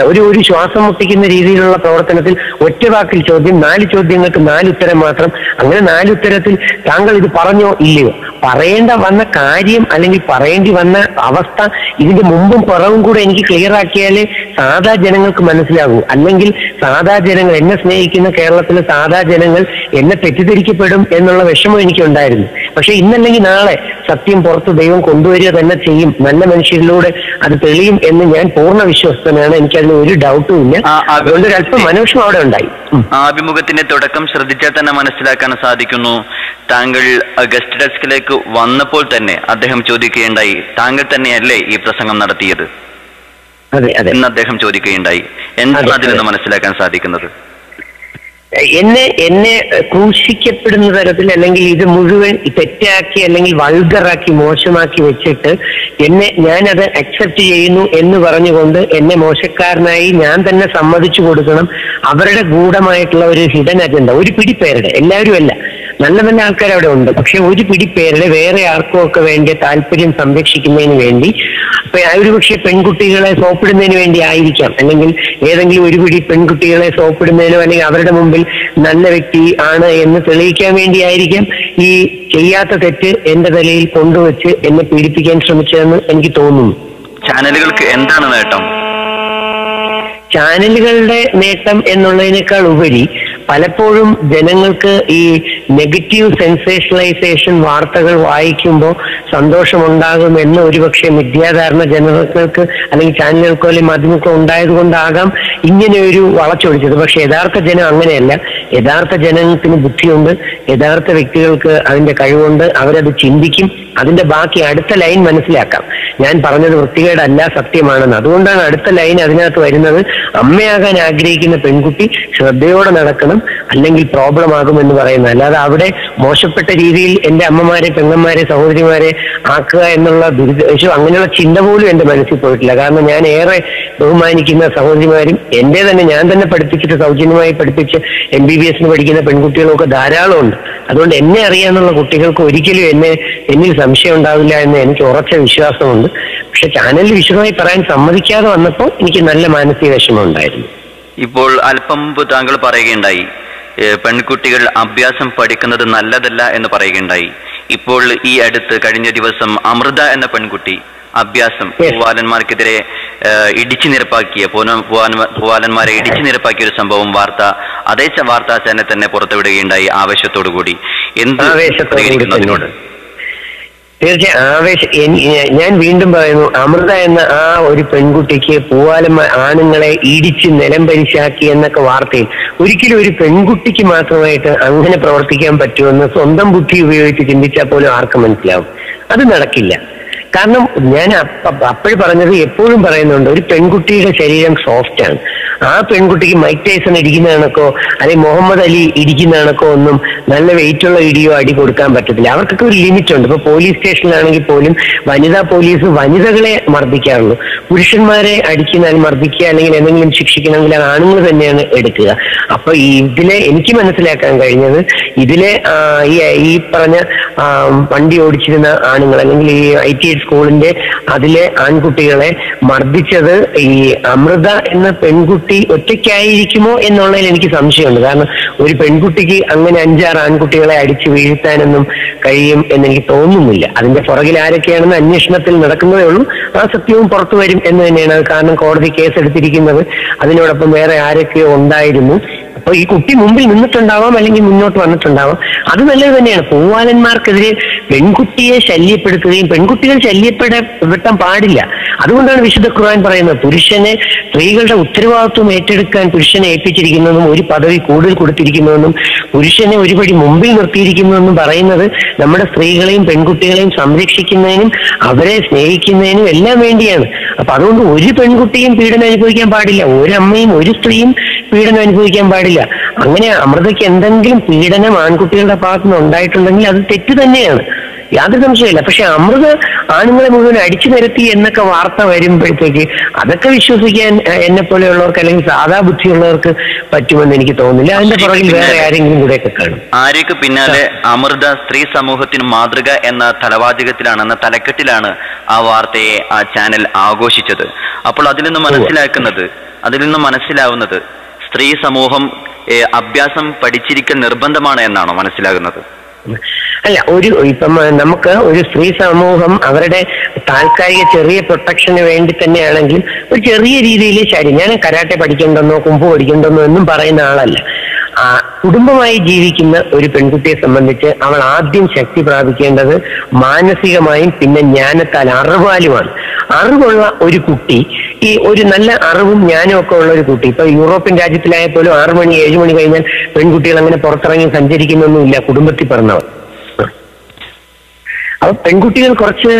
ഒരു ശ്വാസം മുട്ടിക്കുന്ന രീതിയിലുള്ള പ്രവർത്തനത്തിൽ ഒറ്റ വാക്കിൽ ചോദ്യം, 4 ചോദ്യങ്ങൾക്ക് 4 ഉത്തരം മാത്രം. അങ്ങനെ 4 ഉത്തരത്തിൽ താങ്കൾ ഇത് പറഞ്ഞോ ഇല്ലയോ, പറയേണ്ട വന്ന കാര്യം അല്ലെങ്കിൽ പറയേണ്ടി വന്ന അവസ്ഥ ഇതിന്റെ മുമ്പും പുറവും കൂടെ എനിക്ക് ക്ലിയർ ആക്കിയാലേ സാധാ ജനങ്ങൾക്ക് മനസ്സിലാകൂ. അല്ലെങ്കിൽ സാധാ ജനങ്ങൾ, എന്നെ സ്നേഹിക്കുന്ന കേരളത്തിലെ സാധാ ജനങ്ങൾ എന്നെ തെറ്റിദ്ധരിക്കപ്പെടും എന്നുള്ള വിഷമം എനിക്കുണ്ടായിരുന്നു. പക്ഷെ ഇന്നല്ലെങ്കിൽ നാളെ സത്യം പുറത്ത് ദൈവം കൊണ്ടുവരിക തന്നെ ചെയ്യും, നല്ല മനുഷ്യരിലൂടെ അത് തെളിയും എന്ന് ഞാൻ പൂർണ്ണ വിശ്വസ്തനാണ്. എനിക്കതിന് ഒരു ഡൗട്ടും ഇല്ല. അതുകൊണ്ട് ഒരല്പം മനോഷം അവിടെ ഉണ്ടായി. അഭിമുഖത്തിന്റെ തുടക്കം ശ്രദ്ധിച്ചാൽ തന്നെ മനസ്സിലാക്കാൻ സാധിക്കുന്നു. താങ്കൾ ഗസ്റ്റ് ഡെസ്കിലേക്ക് വന്നപ്പോൾ തന്നെ അദ്ദേഹം ചോദിക്കുകയുണ്ടായി, താങ്കൾ തന്നെയല്ലേ ഈ പ്രസംഗം നടത്തിയത് എന്ന് അദ്ദേഹം ചോദിക്കുകയുണ്ടായി. എന്താണ് അതിൽ നിന്ന് മനസ്സിലാക്കാൻ സാധിക്കുന്നത്? എന്നെ ക്രൂശിക്കപ്പെടുന്ന തരത്തിൽ അല്ലെങ്കിൽ ഇത് മുഴുവൻ തെറ്റാക്കി അല്ലെങ്കിൽ വൾഗറാക്കി മോശമാക്കി വെച്ചിട്ട് ഞാനത് അക്സെപ്റ്റ് ചെയ്യുന്നു എന്ന് പറഞ്ഞുകൊണ്ട് എന്നെ മോശക്കാരനായി ഞാൻ തന്നെ സമ്മതിച്ചു കൊടുക്കണം. അവരുടെ ഗൂഢമായിട്ടുള്ള ഒരു ഹിഡൻ അജണ്ട, ഒരു പിടി പേരുടെ, എല്ലാവരും അല്ല, നല്ല നല്ല ആൾക്കാർ അവിടെ ഉണ്ട്, പക്ഷെ ഒരു പിടി പേരുടെ വേറെ ആർക്കും ഒക്കെ വേണ്ടി താല്പര്യം സംരക്ഷിക്കുന്നതിന് വേണ്ടി, ഒരു പക്ഷെ പെൺകുട്ടികളെ സോപ്പിടുന്നതിന് വേണ്ടി ആയിരിക്കാം, അല്ലെങ്കിൽ ഏതെങ്കിലും ഒരു പിടി പെൺകുട്ടികളെ സോപ്പിടുന്നതിനോ അല്ലെങ്കിൽ അവരുടെ മുമ്പിൽ നല്ല വ്യക്തി ആണ് എന്ന് തെളിയിക്കാൻ വേണ്ടിയായിരിക്കാം ഈ ചെയ്യാത്ത തെറ്റ് എന്റെ തലയിൽ കൊണ്ടുവച്ച് എന്നെ പീഡിപ്പിക്കാൻ ശ്രമിച്ചതെന്ന് എനിക്ക് തോന്നുന്നു. ചാനലുകൾക്ക് എന്താണ് നേട്ടം? ചാനലുകളുടെ നേട്ടം എന്നുള്ളതിനേക്കാൾ ഉപരി പലപ്പോഴും ജനങ്ങൾക്ക് ഈ നെഗറ്റീവ് സെൻസേഷണലൈസേഷൻ വാർത്തകൾ വായിക്കുമ്പോൾ സന്തോഷമുണ്ടാകുമെന്ന് ഒരുപക്ഷെ മിഥ്യാധാരണ ജനങ്ങൾക്ക് അല്ലെങ്കിൽ ചാനലുകൾക്കോ അല്ലെങ്കിൽ മാധ്യമങ്ങൾക്കോ ഉണ്ടായത് കൊണ്ടാകാം ഇങ്ങനെ ഒരു വളച്ചൊടിച്ചത്. പക്ഷെ യഥാർത്ഥ ജനം അങ്ങനെയല്ല. യഥാർത്ഥ ജനത്തിന് ബുദ്ധിയുണ്ട്, യഥാർത്ഥ വ്യക്തികൾക്ക് അതിന്റെ കഴിവുണ്ട്, അവരത് ചിന്തിക്കും, അതിന്റെ ബാക്കി അടുത്ത ലൈൻ മനസ്സിലാക്കാം. ഞാൻ പറഞ്ഞത് വൃത്തികേടല്ല, സത്യമാണെന്ന്. അതുകൊണ്ടാണ് അടുത്ത ലൈൻ അതിനകത്ത് വരുന്നത്. അമ്മയാകാൻ ആഗ്രഹിക്കുന്ന പെൺകുട്ടി ശ്രദ്ധയോടെ നടക്കണം, അല്ലെങ്കിൽ പ്രോബ്ലം ആകുമെന്ന് പറയുന്നത്. അല്ലാതെ അവിടെ മോശപ്പെട്ട രീതിയിൽ എന്റെ അമ്മമാരെ, പെങ്ങന്മാരെ, സഹോദരിമാരെ ആക്കുക എന്നുള്ള ദുരിതം, അങ്ങനെയുള്ള ചിന്ത പോലും എന്റെ മനസ്സിൽ പോയിട്ടില്ല. കാരണം ഞാൻ ഏറെ ബഹുമാനിക്കുന്ന സഹോദരിമാരും എന്റെ തന്നെ ഞാൻ തന്നെ പഠിപ്പിച്ചിട്ട് സൗജന്യമായി പഠിപ്പിച്ച് MBBS പഠിക്കുന്ന പെൺകുട്ടികളൊക്കെ ധാരാളം ഉണ്ട്. അതുകൊണ്ട് എന്നെ അറിയാന്നുള്ള കുട്ടികൾക്ക് ഒരിക്കലും എന്നിൽ സംശയം ഉണ്ടാവില്ല എന്ന് എനിക്ക് ഉറച്ച വിശ്വാസമുണ്ട്. പക്ഷെ ചാനലിൽ വിശദമായി പറയാൻ സമ്മതിക്കാതെ വന്നപ്പോൾ എനിക്ക് നല്ല മാനസിക വിഷമം ഉണ്ടായിരുന്നു. ഇപ്പോൾ അല്പം മുമ്പ് താങ്കൾ പറയുകയുണ്ടായി പെൺകുട്ടികൾ അഭ്യാസം പഠിക്കുന്നത് നല്ലതല്ല എന്ന് പറയുകയുണ്ടായി. ഇപ്പോൾ ഈ അടുത്ത് കഴിഞ്ഞ ദിവസം അമൃത എന്ന പെൺകുട്ടി അഭ്യാസം പൂവാലന്മാർക്കെതിരെ ഇടിച്ചു നിരപ്പാക്കിയ പൂവാലന്മാരെ ഇടിച്ചു നിരപ്പാക്കിയ ഒരു സംഭവം അതേ വാർത്താ ചാനൽ തന്നെ പുറത്തുവിടുകയുണ്ടായി ആവേശത്തോടു കൂടി. എന്ത് പ്രതികരിക്കുന്നു അതിനോട്? തീർച്ചയായും ഞാൻ വീണ്ടും പറയുന്നു, അമൃത എന്ന ആ ഒരു പെൺകുട്ടിക്ക് ആണുങ്ങളെ ഇടിച്ച് നിലംപരിശാക്കി എന്നൊക്കെ വാർത്തയിൽ ഒരിക്കലും ഒരു പെൺകുട്ടിക്ക് മാത്രമായിട്ട് അങ്ങനെ പ്രവർത്തിക്കാൻ പറ്റുമെന്ന് സ്വന്തം ബുദ്ധി ഉപയോഗിച്ച് ചിന്തിച്ചാൽ പോലും ആർക്കും മനസ്സിലാവും. അത് നടക്കില്ല. കാരണം ഞാൻ അപ്പോഴും പറഞ്ഞത്, എപ്പോഴും പറയുന്നുണ്ട്, ഒരു പെൺകുട്ടിയുടെ ശരീരം സോഫ്റ്റ് ആണ്. ആ പെൺകുട്ടിക്ക് മൈക്ക് ടൈസൺ ഇടിക്കുന്ന കണക്കോ അല്ലെങ്കിൽ മുഹമ്മദ് അലി ഇടിക്കുന്ന കണക്കോ ഒന്നും നല്ല വെയിറ്റുള്ള ഇടിയോ അടി കൊടുക്കാൻ പറ്റത്തില്ല. അവർക്കൊക്കെ ഒരു ലിമിറ്റ് ഉണ്ട്. ഇപ്പൊ പോലീസ് സ്റ്റേഷനിലാണെങ്കിൽ പോലും വനിതാ പോലീസ് വനിതകളെ മർദ്ദിക്കാറുള്ളൂ. പുരുഷന്മാരെ അടിക്കുന്ന മർദ്ദിക്കുക അല്ലെങ്കിൽ എന്തെങ്കിലും ശിക്ഷിക്കണമെങ്കിൽ അത് ആണുങ്ങൾ തന്നെയാണ് എടുക്കുക. അപ്പൊ ഇതിലെ എനിക്ക് മനസ്സിലാക്കാൻ കഴിഞ്ഞത്, ഇതിലെ ഈ പറഞ്ഞ വണ്ടി ഓടിച്ചിരുന്ന ആണുങ്ങൾ അല്ലെങ്കിൽ ഈ ITI സ്കൂളിന്റെ അതിലെ ആൺകുട്ടികളെ മർദ്ദിച്ചത് ഈ അമൃത എന്ന പെൺകുട്ടി ഒറ്റയ്ക്കായിരിക്കുമോ എന്നുള്ളതിൽ എനിക്ക് സംശയമുണ്ട്. കാരണം ഒരു പെൺകുട്ടിക്ക് അങ്ങനെ 5-6 ആൺകുട്ടികളെ അടിച്ചു വീഴ്ത്താനൊന്നും കഴിയും എന്നെനിക്ക് തോന്നുന്നില്ല. അതിന്റെ പുറകിൽ ആരൊക്കെയാണെന്ന് അന്വേഷണത്തിൽ നടക്കുന്നതേ ഉള്ളൂ. ആ സത്യവും പുറത്തു വരും എന്ന് തന്നെയാണ്. കാരണം കോടതി കേസെടുത്തിരിക്കുന്നത് അതിനോടൊപ്പം വേറെ ആരൊക്കെയോ ഉണ്ടായിരുന്നു. അപ്പൊ ഈ കുട്ടി മുമ്പിൽ നിന്നിട്ടുണ്ടാവാം അല്ലെങ്കിൽ മുന്നോട്ട് വന്നിട്ടുണ്ടാവാം. അത് നല്ലത് തന്നെയാണ്. പൂവാലന്മാർക്കെതിരെ പെൺകുട്ടിയെ ശല്യപ്പെടുത്തുകയും പെൺകുട്ടികൾ ശല്യപ്പെടാൻ പാടില്ല. അതുകൊണ്ടാണ് വിശുദ്ധ ഖുർആൻ പറയുന്നത്, സ്ത്രീകളുടെ ഉത്തരവാദിത്വം ഏറ്റെടുക്കാൻ പുരുഷനെ ഏൽപ്പിച്ചിരിക്കുന്നതെന്നും ഒരു പദവി കൂടുതൽ കൊടുത്തിരിക്കുന്നതെന്നും പുരുഷനെ ഒരുപടി മുമ്പിൽ നിർത്തിയിരിക്കുന്നതെന്നും പറയുന്നത് നമ്മുടെ സ്ത്രീകളെയും പെൺകുട്ടികളെയും സംരക്ഷിക്കുന്നതിനും അവരെ സ്നേഹിക്കുന്നതിനും എല്ലാം വേണ്ടിയാണ്. അപ്പൊ അതുകൊണ്ട് ഒരു പെൺകുട്ടിയും പീഡനം അനുഭവിക്കാൻ പാടില്ല, ഒരമ്മയും ഒരു സ്ത്രീയും പീഡനം അനുഭവിക്കാൻ പാടില്ല. അങ്ങനെ അമൃതയ്ക്ക് എന്തെങ്കിലും പീഡനം ആൺകുട്ടികളുടെ ഭാഗത്തുനിന്ന് ഉണ്ടായിട്ടുണ്ടെങ്കിൽ അത് തെറ്റ് തന്നെയാണ്. യാതൊരു സംശയമില്ല. പക്ഷെ അമൃത ആണുങ്ങളെ മുഴുവൻ അടിച്ചു നിരത്തി എന്നൊക്കെ വാർത്ത വരുമ്പോഴത്തേക്ക് അതൊക്കെ വിശ്വസിക്കാൻ എന്നെ പോലെയുള്ളവർക്ക് അല്ലെങ്കിൽ സാധാ ബുദ്ധിയുള്ളവർക്ക് പറ്റുമെന്ന് എനിക്ക് തോന്നുന്നില്ല. അതിന്റെ പുറകിൽ വേറെ ആരെങ്കിലും കൂടെയൊക്കെ കാണും. ആര്യക്ക് പിന്നാലെ അമൃത സ്ത്രീ സമൂഹത്തിന് മാതൃക എന്ന തലവാചകത്തിലാണ്, എന്ന തലക്കെട്ടിലാണ് ആ വാർത്തയെ ആ ചാനൽ ആഘോഷിച്ചത്. അപ്പോൾ അതിൽ നിന്ന് മനസ്സിലാവുന്നത് സ്ത്രീ സമൂഹം അഭ്യാസം പഠിച്ചിരിക്കൽ നിർബന്ധമാണ് എന്നാണോ മനസ്സിലാകുന്നത്? അല്ല, ഇപ്പം നമുക്ക് ഒരു സ്ത്രീ സമൂഹം അവരുടെ താൽക്കാലിക ചെറിയ പ്രൊട്ടക്ഷന് വേണ്ടി തന്നെയാണെങ്കിൽ ഒരു ചെറിയ രീതിയിൽ ഞാൻ കരാട്ടെ പഠിക്കണ്ടെന്നോ കുമ്പ് പഠിക്കണ്ടെന്നോ എന്നും പറയുന്ന ആളല്ല. കുടുംബമായി ജീവിക്കുന്ന ഒരു പെൺകുട്ടിയെ സംബന്ധിച്ച് അവൾ ആദ്യം ശക്തി പ്രാപിക്കേണ്ടത് മാനസികമായും പിന്നെ ജ്ഞാനത്താൽ അറിവാലുമാണ്. അറിവുള്ള ഒരു കുട്ടി, ഈ ഒരു നല്ല അറിവും ജ്ഞാനവും ഒക്കെ ഉള്ള ഒരു കുട്ടി, ഇപ്പൊ യൂറോപ്യൻ രാജ്യത്തിലായാൽ പോലും 6 മണി 7 മണി കഴിഞ്ഞാൽ പെൺകുട്ടികൾ അങ്ങനെ പുറത്തിറങ്ങി സഞ്ചരിക്കുന്നൊന്നുമില്ല കുടുംബത്തിൽ പറഞ്ഞവർ. അപ്പൊ പെൺകുട്ടികൾ കുറച്ച്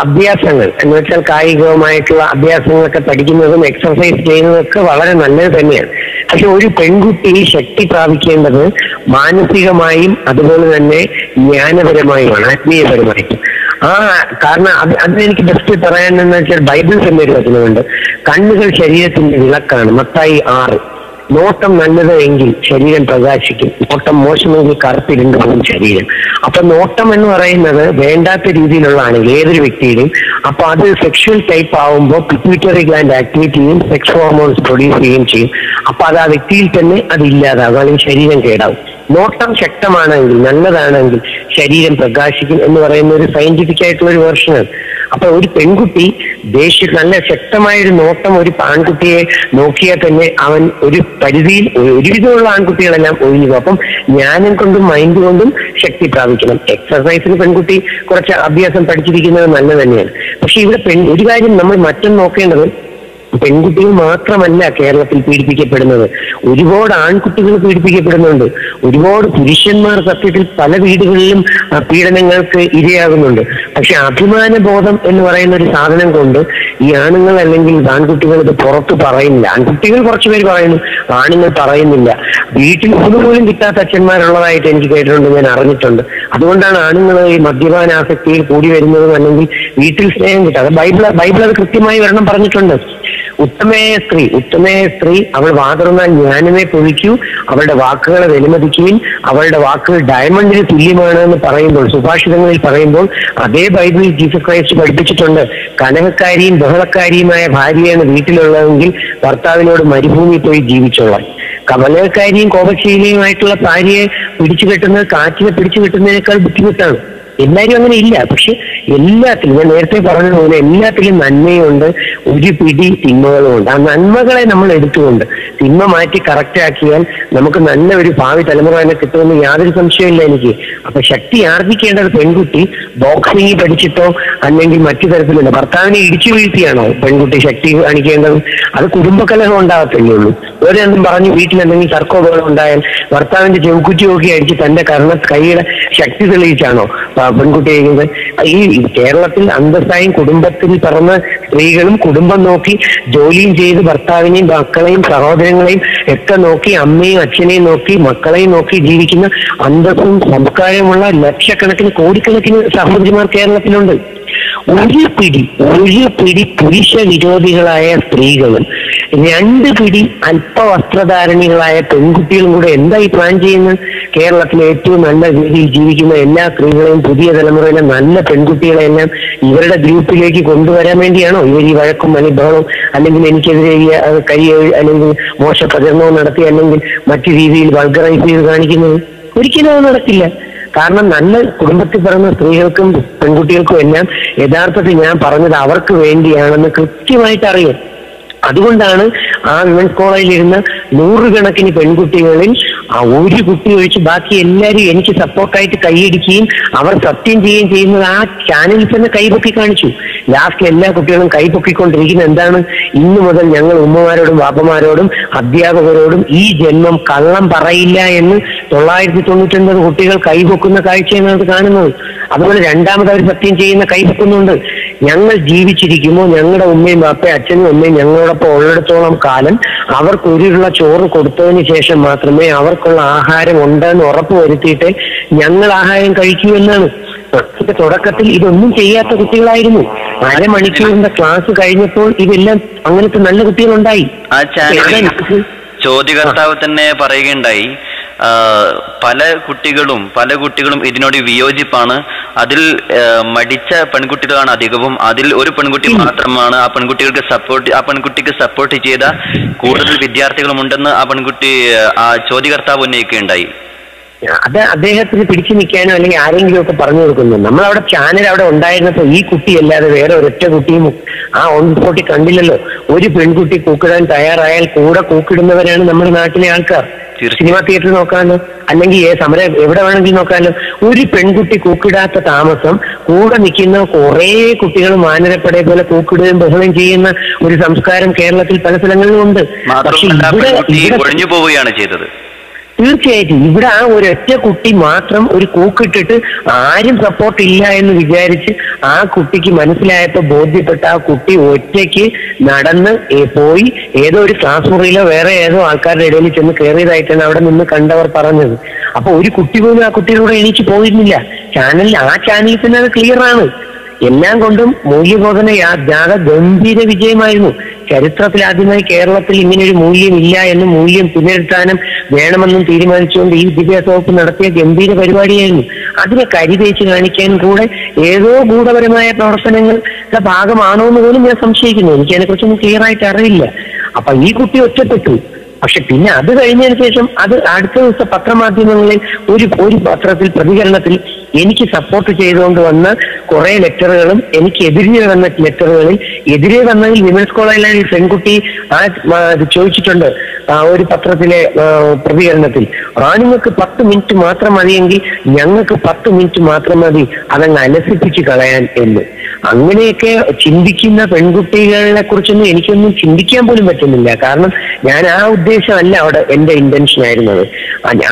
അഭ്യാസങ്ങൾ എന്ന് വെച്ചാൽ കായികമായിട്ടുള്ള അഭ്യാസങ്ങളൊക്കെ പഠിക്കുന്നതും എക്സർസൈസ് ചെയ്യുന്നതൊക്കെ വളരെ നല്ലത് തന്നെയാണ്. പക്ഷെ ഒരു പെൺകുട്ടി ശക്തി പ്രാപിക്കേണ്ടത് മാനസികമായും അതുപോലെ തന്നെ ജ്ഞാനപരമായുമാണ്, ആത്മീയപരമായിട്ടും. കാരണം അതിനെനിക്ക് ബെസ്റ്റ് പറയാനെന്ന് വെച്ചാൽ ബൈബിൾ തന്നെ ഒരു വചനമുണ്ട്, കണ്ണുകൾ ശരീരത്തിന്റെ വിളക്കാണ്. മത്തായി 6. നോട്ടം നല്ലത് എങ്കിൽ ശരീരം പ്രകാശിക്കും, നോട്ടം മോശമെങ്കിൽ കറുത്തിരുണ്ട് പോകും ശരീരം. അപ്പൊ നോട്ടം എന്ന് പറയുന്നത് വേണ്ടാത്ത രീതിയിലുള്ളതാണെങ്കിൽ ഏതൊരു വ്യക്തിയുടെയും, അപ്പൊ അത് സെക്ഷൽ ടൈപ്പ് ആവുമ്പോൾ പിറ്റ്യൂട്ടറി ഗ്ലാൻഡ് ആക്ടിവേറ്റ് ചെയ്യും, സെക്സ് ഹോർമോൺസ് പ്രൊഡ്യൂസ് ചെയ്യുകയും ചെയ്യും. അപ്പൊ അത് ആ വ്യക്തിയിൽ തന്നെ അത് ഇല്ലാതാകും, അല്ലെങ്കിൽ ശരീരം കേടാവും. നോട്ടം ശക്തമാണെങ്കിൽ നല്ലതാണെങ്കിൽ ശരീരം പ്രകാശിക്കും എന്ന് പറയുന്ന ഒരു സയന്റിഫിക് ആയിട്ടുള്ള ഒരു വേർഷനാണ്. അപ്പൊ ഒരു പെൺകുട്ടി നല്ല ശക്തമായൊരു നോട്ടം ഒരു ആൺകുട്ടിയെ നോക്കിയാൽ തന്നെ അവൻ ഒരു പരിധിയിൽ ഒരുവിധമുള്ള ആൺകുട്ടികളെല്ലാം ഒഴിഞ്ഞു പോകും. അപ്പം ജ്ഞാനം കൊണ്ടും മൈൻഡ് കൊണ്ടും ശക്തി പ്രാപിക്കണം. എക്സർസൈസിന് പെൺകുട്ടി കുറച്ച് അഭ്യാസം പഠിച്ചിരിക്കുന്നത് നല്ലത് തന്നെയാണ്. പക്ഷെ ഇവിടെ ഒരു കാര്യം നമ്മൾ മറ്റൊന്ന് നോക്കേണ്ടത്, പെൺകുട്ടികൾ മാത്രമല്ല കേരളത്തിൽ പീഡിപ്പിക്കപ്പെടുന്നത്, ഒരുപാട് ആൺകുട്ടികൾ പീഡിപ്പിക്കപ്പെടുന്നുണ്ട്. ഒരുപാട് പുരുഷന്മാർ സത്യത്തിൽ പല വീടുകളിലും പീഡനങ്ങൾക്ക് ഇരയാകുന്നുണ്ട്. പക്ഷെ അഭിമാന ബോധം എന്ന് പറയുന്ന ഒരു സാധനം കൊണ്ട് ഈ ആണുങ്ങൾ അല്ലെങ്കിൽ ആൺകുട്ടികൾ ഇത് പുറത്ത് പറയുന്നില്ല. ആൺകുട്ടികൾ കുറച്ചുപേര് പറയുന്നു, ആണുങ്ങൾ പറയുന്നില്ല. വീട്ടിൽ പോലും കിട്ടാത്ത അച്ഛന്മാരുള്ളതായിട്ട് എനിക്ക് കേട്ടിട്ടുണ്ട്, ഞാൻ അറിഞ്ഞിട്ടുണ്ട്. അതുകൊണ്ടാണ് ആണുങ്ങൾ ഈ മദ്യപാനാസക്തിയിൽ കൂടി വരുന്നതും അല്ലെങ്കിൽ വീട്ടിൽ സ്നേഹം കിട്ടാതെ. ബൈബിൾ അത് കൃത്യമായി വരണം പറഞ്ഞിട്ടുണ്ട്. ഉത്തമയായ സ്ത്രീ അവൾ വാതുറന്നാൽ ജ്ഞാനമേ പൊഴിക്കൂ, അവളുടെ വാക്കുകളെ വിലമതിക്കുകയും അവളുടെ വാക്കുകൾ ഡയമണ്ടിന് തുല്യമാണ് എന്ന് പറയുമ്പോൾ, സുഭാഷിതങ്ങളിൽ പറയുമ്പോൾ അതേ ബൈബിളിൽ ജീസസ് ക്രൈസ്റ്റ് പഠിപ്പിച്ചിട്ടുണ്ട്, കലഹക്കാരിയും ബഹളക്കാരിയുമായ ഭാര്യയാണ് വീട്ടിലുള്ളതെങ്കിൽ ഭർത്താവിനോട് മരുഭൂമിയിൽ പോയി ജീവിച്ചോളാം. കലഹക്കാരിയും കോപശീലിയുമായിട്ടുള്ള ഭാര്യയെ പിടിച്ചു കെട്ടുന്നത് കാറ്റിനെ പിടിച്ചു കെട്ടുന്നതിനേക്കാൾ ബുദ്ധിമുട്ടാണ്. എല്ലാവരും അങ്ങനെ ഇല്ല. പക്ഷെ എല്ലാത്തിലും ഞാൻ നേരത്തെ പറഞ്ഞതുപോലെ എല്ലാത്തിലും നന്മയുണ്ട്, ഒരു പിടി തിന്മകളും ഉണ്ട്. ആ നന്മകളെ നമ്മൾ എടുത്തുകൊണ്ട് തിന്മ മാറ്റി കറക്റ്റ് ആക്കിയാൽ നമുക്ക് നല്ല ഒരു ഭാവി തലമുറ തന്നെ കിട്ടുമെന്ന് യാതൊരു സംശയമില്ല എനിക്ക്. അപ്പൊ ശക്തി ആർജിക്കേണ്ടത് പെൺകുട്ടി ബോക്സിംഗ് പഠിച്ചിട്ടോ അല്ലെങ്കിൽ മറ്റു തരത്തിലല്ല. ഭർത്താവിനെ ഇടിച്ചു വീഴ്ത്തിയാണോ പെൺകുട്ടി ശക്തി കാണിക്കേണ്ടത്? അത് കുടുംബകലഹം ഉണ്ടാകത്തല്ലേ ഉള്ളൂ. ഓരോന്നും പറഞ്ഞു വീട്ടിലെന്തെങ്കിലും തർക്കോപകരണം ഉണ്ടായാൽ ഭർത്താവിന്റെ ചെവുക്കുറ്റി നോക്കി അടിച്ച് തന്റെ കൈയുടെ ശക്തി തെളിയിച്ചാണോ പെൺകുട്ടി ചെയ്യുന്നത്? ഈ കേരളത്തിൽ അന്തസ്സായും കുടുംബത്തിൽ പറഞ്ഞ സ്ത്രീകളും കുടുംബം നോക്കി ജോലിയും ചെയ്ത് ഭർത്താവിനെയും മക്കളെയും സഹോദരങ്ങളെയും ഒക്കെ നോക്കി അമ്മയും അച്ഛനെയും നോക്കി മക്കളെയും നോക്കി ജീവിക്കുന്ന അന്തസ്സും സംസ്കാരമുള്ള ലക്ഷക്കണക്കിന് കോടിക്കണക്കിന് സഹോദരിമാർ കേരളത്തിലുണ്ട്. ഒരു പിടി പുരുഷ വിരോധികളായ സ്ത്രീകളും 2 പിടി അല്പവസ്ത്രധാരണികളായ പെൺകുട്ടികളും കൂടെ എന്തായി പ്ലാൻ ചെയ്യുന്നത്? കേരളത്തിലെ ഏറ്റവും നല്ല രീതിയിൽ ജീവിക്കുന്ന എല്ലാ സ്ത്രീകളെയും പുതിയ തലമുറയിലെ നല്ല പെൺകുട്ടികളെല്ലാം ഇവരുടെ ഗ്രൂപ്പിലേക്ക് കൊണ്ടുവരാൻ വേണ്ടിയാണോ ഇവർ ഈ വഴക്കും ബഹളവും അല്ലെങ്കിൽ എനിക്കെതിരെ കൈ അല്ലെങ്കിൽ മോശ പ്രചരണവും നടത്തി അല്ലെങ്കിൽ മറ്റു രീതിയിൽ വൾഗറൈസ് ചെയ്ത് കാണിക്കുന്നത്? ഒരിക്കലും അത് നടക്കില്ല. കാരണം നല്ല കുടുംബത്തിൽ പറയുന്ന സ്ത്രീകൾക്കും പെൺകുട്ടികൾക്കും എല്ലാം യഥാർത്ഥത്തിൽ ഞാൻ പറഞ്ഞത് അവർക്ക് വേണ്ടിയാണെന്ന് കൃത്യമായിട്ട് അറിയാം. അതുകൊണ്ടാണ് ആ വിമൻസ് കോളേജിലിരുന്ന 100 കണക്കിന് പെൺകുട്ടികളിൽ ഒരു കുട്ടി ഒഴിച്ച് ബാക്കി എല്ലാവരും എനിക്ക് സപ്പോർട്ടായിട്ട് കൈയടിക്കുകയും അവർ സത്യം ചെയ്യുകയും ചെയ്യുന്നത് ആ ചാനലിൽ തന്നെ കൈപൊക്കി കാണിച്ചു. ലാസ്റ്റ് എല്ലാ കുട്ടികളും കൈപൊക്കിക്കൊണ്ടിരിക്കുന്നത് എന്താണ്? ഇന്നു മുതൽ ഞങ്ങൾ ഉമ്മമാരോടും വാപ്പമാരോടും അധ്യാപകരോടും ഈ ജന്മം കള്ളം പറയില്ല എന്ന് 999 കുട്ടികൾ കൈപൊക്കുന്ന കാഴ്ചയാണ് അത് കാണുന്നത്. അതുപോലെ രണ്ടാമത് അവർ സത്യം ചെയ്യുന്ന കൈപൊക്കുന്നുണ്ട്. ഞങ്ങൾ ജീവിച്ചിരിക്കുമ്പോൾ ഞങ്ങളുടെ ഉമ്മയും ബാപ്പയും അച്ഛനും അമ്മയും ഞങ്ങളോടൊപ്പം ഉള്ളിടത്തോളം കാലം അവർക്ക് ഒരുള്ള ചോറ് കൊടുത്തതിന് ശേഷം മാത്രമേ അവർക്കുള്ള ആഹാരം ഉണ്ടെന്ന് ഉറപ്പ് വരുത്തിയിട്ട് ഞങ്ങൾ ആഹാരം കഴിക്കൂ എന്നാണ്. തുടക്കത്തിൽ ഇതൊന്നും ചെയ്യാത്ത കുട്ടികളായിരുന്നു. അരമണിക്കൂറിന്റെ ക്ലാസ് കഴിഞ്ഞപ്പോൾ ഇതെല്ലാം അങ്ങനത്തെ നല്ല കുട്ടികളുണ്ടായി. ചോദ്യകർത്താവ് തന്നെ പറയുകയുണ്ടായി, പല കുട്ടികളും ഇതിനോട് വിയോജിപ്പാണ്. അതിൽ മടിച്ച പെൺകുട്ടികളാണ് അധികവും. അതിൽ ഒരു പെൺകുട്ടി മാത്രമാണ് ആ പെൺകുട്ടിക്ക് സപ്പോർട്ട് ചെയ്ത കൂടുതൽ വിദ്യാർത്ഥികളും ഉണ്ടെന്ന് ആ ചോദ്യകർത്താവ് ഉന്നയിക്കുകയുണ്ടായി. അത് അദ്ദേഹത്തിന് പിടിച്ചു നിൽക്കാനോ അല്ലെങ്കിൽ ആരെങ്കിലും ഒക്കെ പറഞ്ഞു കൊടുക്കുന്നു. നമ്മളവിടെ ചാനൽ അവിടെ ഉണ്ടായിരുന്നപ്പോ ഈ കുട്ടിയല്ലാതെ വേറെ ഒരൊറ്റ കുട്ടിയും ആ ഓൺ സ്പോട്ടിൽ കണ്ടില്ലല്ലോ. ഒരു പെൺകുട്ടി കൂക്കിടാൻ തയ്യാറായാൽ കൂടെ കൂക്കിടുന്നവരാണ് നമ്മുടെ നാട്ടിലെ ആൾക്കാർ. സിനിമാ തിയേറ്ററിൽ നോക്കാനോ അല്ലെങ്കിൽ സമരം എവിടെ വേണമെങ്കിൽ നോക്കാനോ ഒരു പെൺകുട്ടി കൂക്കിടാത്ത താമസം കൂടെ നിൽക്കുന്ന കുറെ കുട്ടികൾ മാനരപ്പടയെ പോലെ കൂക്കിടുകയും ബഹളം ചെയ്യുന്ന ഒരു സംസ്കാരം കേരളത്തിൽ പല സ്ഥലങ്ങളിലും ഉണ്ട്. പക്ഷെ ഒഴിഞ്ഞു പോവുകയാണ് ചെയ്തത്. തീർച്ചയായിട്ടും ഇവിടെ ആ ഒരൊറ്റ കുട്ടി മാത്രം ഒരു കൂക്കിട്ടിട്ട് ആരും സപ്പോർട്ട് ഇല്ല എന്ന് വിചാരിച്ച് ആ കുട്ടിക്ക് മനസ്സിലായപ്പോ ബോധ്യപ്പെട്ട ആ കുട്ടി ഒറ്റയ്ക്ക് നടന്ന് പോയി ഏതോ ഒരു ക്ലാസ് മുറിയിലോ വേറെ ഏതോ ആൾക്കാരുടെ ഇടയിൽ ചെന്ന് കയറിയതായിട്ടാണ് അവിടെ നിന്ന് കണ്ടവർ പറഞ്ഞത്. അപ്പൊ ഒരു കുട്ടി പോലും ആ കുട്ടിയോട് എണീച്ച് പോയിരുന്നില്ല. ആ ചാനലിൽ തന്നെ അത് ക്ലിയർ ആണ്. എല്ലാം കൊണ്ടും മൂല്യബോധന ജാഥ ഗംഭീര വിജയമായിരുന്നു. ചരിത്രത്തിൽ ആദ്യമായി കേരളത്തിൽ ഇങ്ങനെയൊരു മൂല്യം ഇല്ല എന്നും മൂല്യം പുനരുത്ഥാനം വേണമെന്നും തീരുമാനിച്ചുകൊണ്ട് ഈ വിദ്യാഭ്യാസ വകുപ്പ് നടത്തിയ ഗംഭീര പരിപാടിയായിരുന്നു. അതിനെ കരിതേച്ച് കാണിക്കാൻ കൂടെ ഏതോ ഗൂഢപരമായ പ്രവർത്തനങ്ങളുടെ ഭാഗമാണോ എന്ന് പോലും ഞാൻ സംശയിക്കുന്നു. എനിക്ക് അതിനെക്കുറിച്ചൊന്നും ക്ലിയർ ആയിട്ട് അറിയില്ല. അപ്പൊ ഈ കുട്ടി ഒറ്റപ്പെട്ടു. പക്ഷെ പിന്നെ അത് കഴിഞ്ഞതിന് ശേഷം അത് അടുത്ത ദിവസം പത്രമാധ്യമങ്ങളിൽ ഒരു പത്രത്തിൽ പ്രതികരണത്തിൽ എനിക്ക് സപ്പോർട്ട് ചെയ്തുകൊണ്ട് വന്ന കുറെ ലെറ്ററുകളും എനിക്കെതിരെ വന്ന ലെറ്ററുകളിൽ എതിരെ വന്നതിൽ വിമൻസ് കോളേജിലെ പെൺകുട്ടി ചോദിച്ചിട്ടുണ്ട് ഒരു പത്രത്തിലെ പ്രതികരണത്തിൽ, റാണിങ്ങൾക്ക് 10 മിനിറ്റ് മാത്രം മതിയെങ്കിൽ ഞങ്ങൾക്ക് 10 മിനിറ്റ് മാത്രം മതി അതങ്ങ് അലസിപ്പിച്ച് കളയാൻ എന്ന്. അങ്ങനെയൊക്കെ ചിന്തിക്കുന്ന പെൺകുട്ടികളെ കുറിച്ചൊന്നും എനിക്കൊന്നും ചിന്തിക്കാൻ പോലും പറ്റുന്നില്ല. കാരണം ഞാൻ ആ ഉദ്ദേശമല്ല അവിടെ എന്റെ ഇന്റൻഷൻ ആയിരുന്നത്.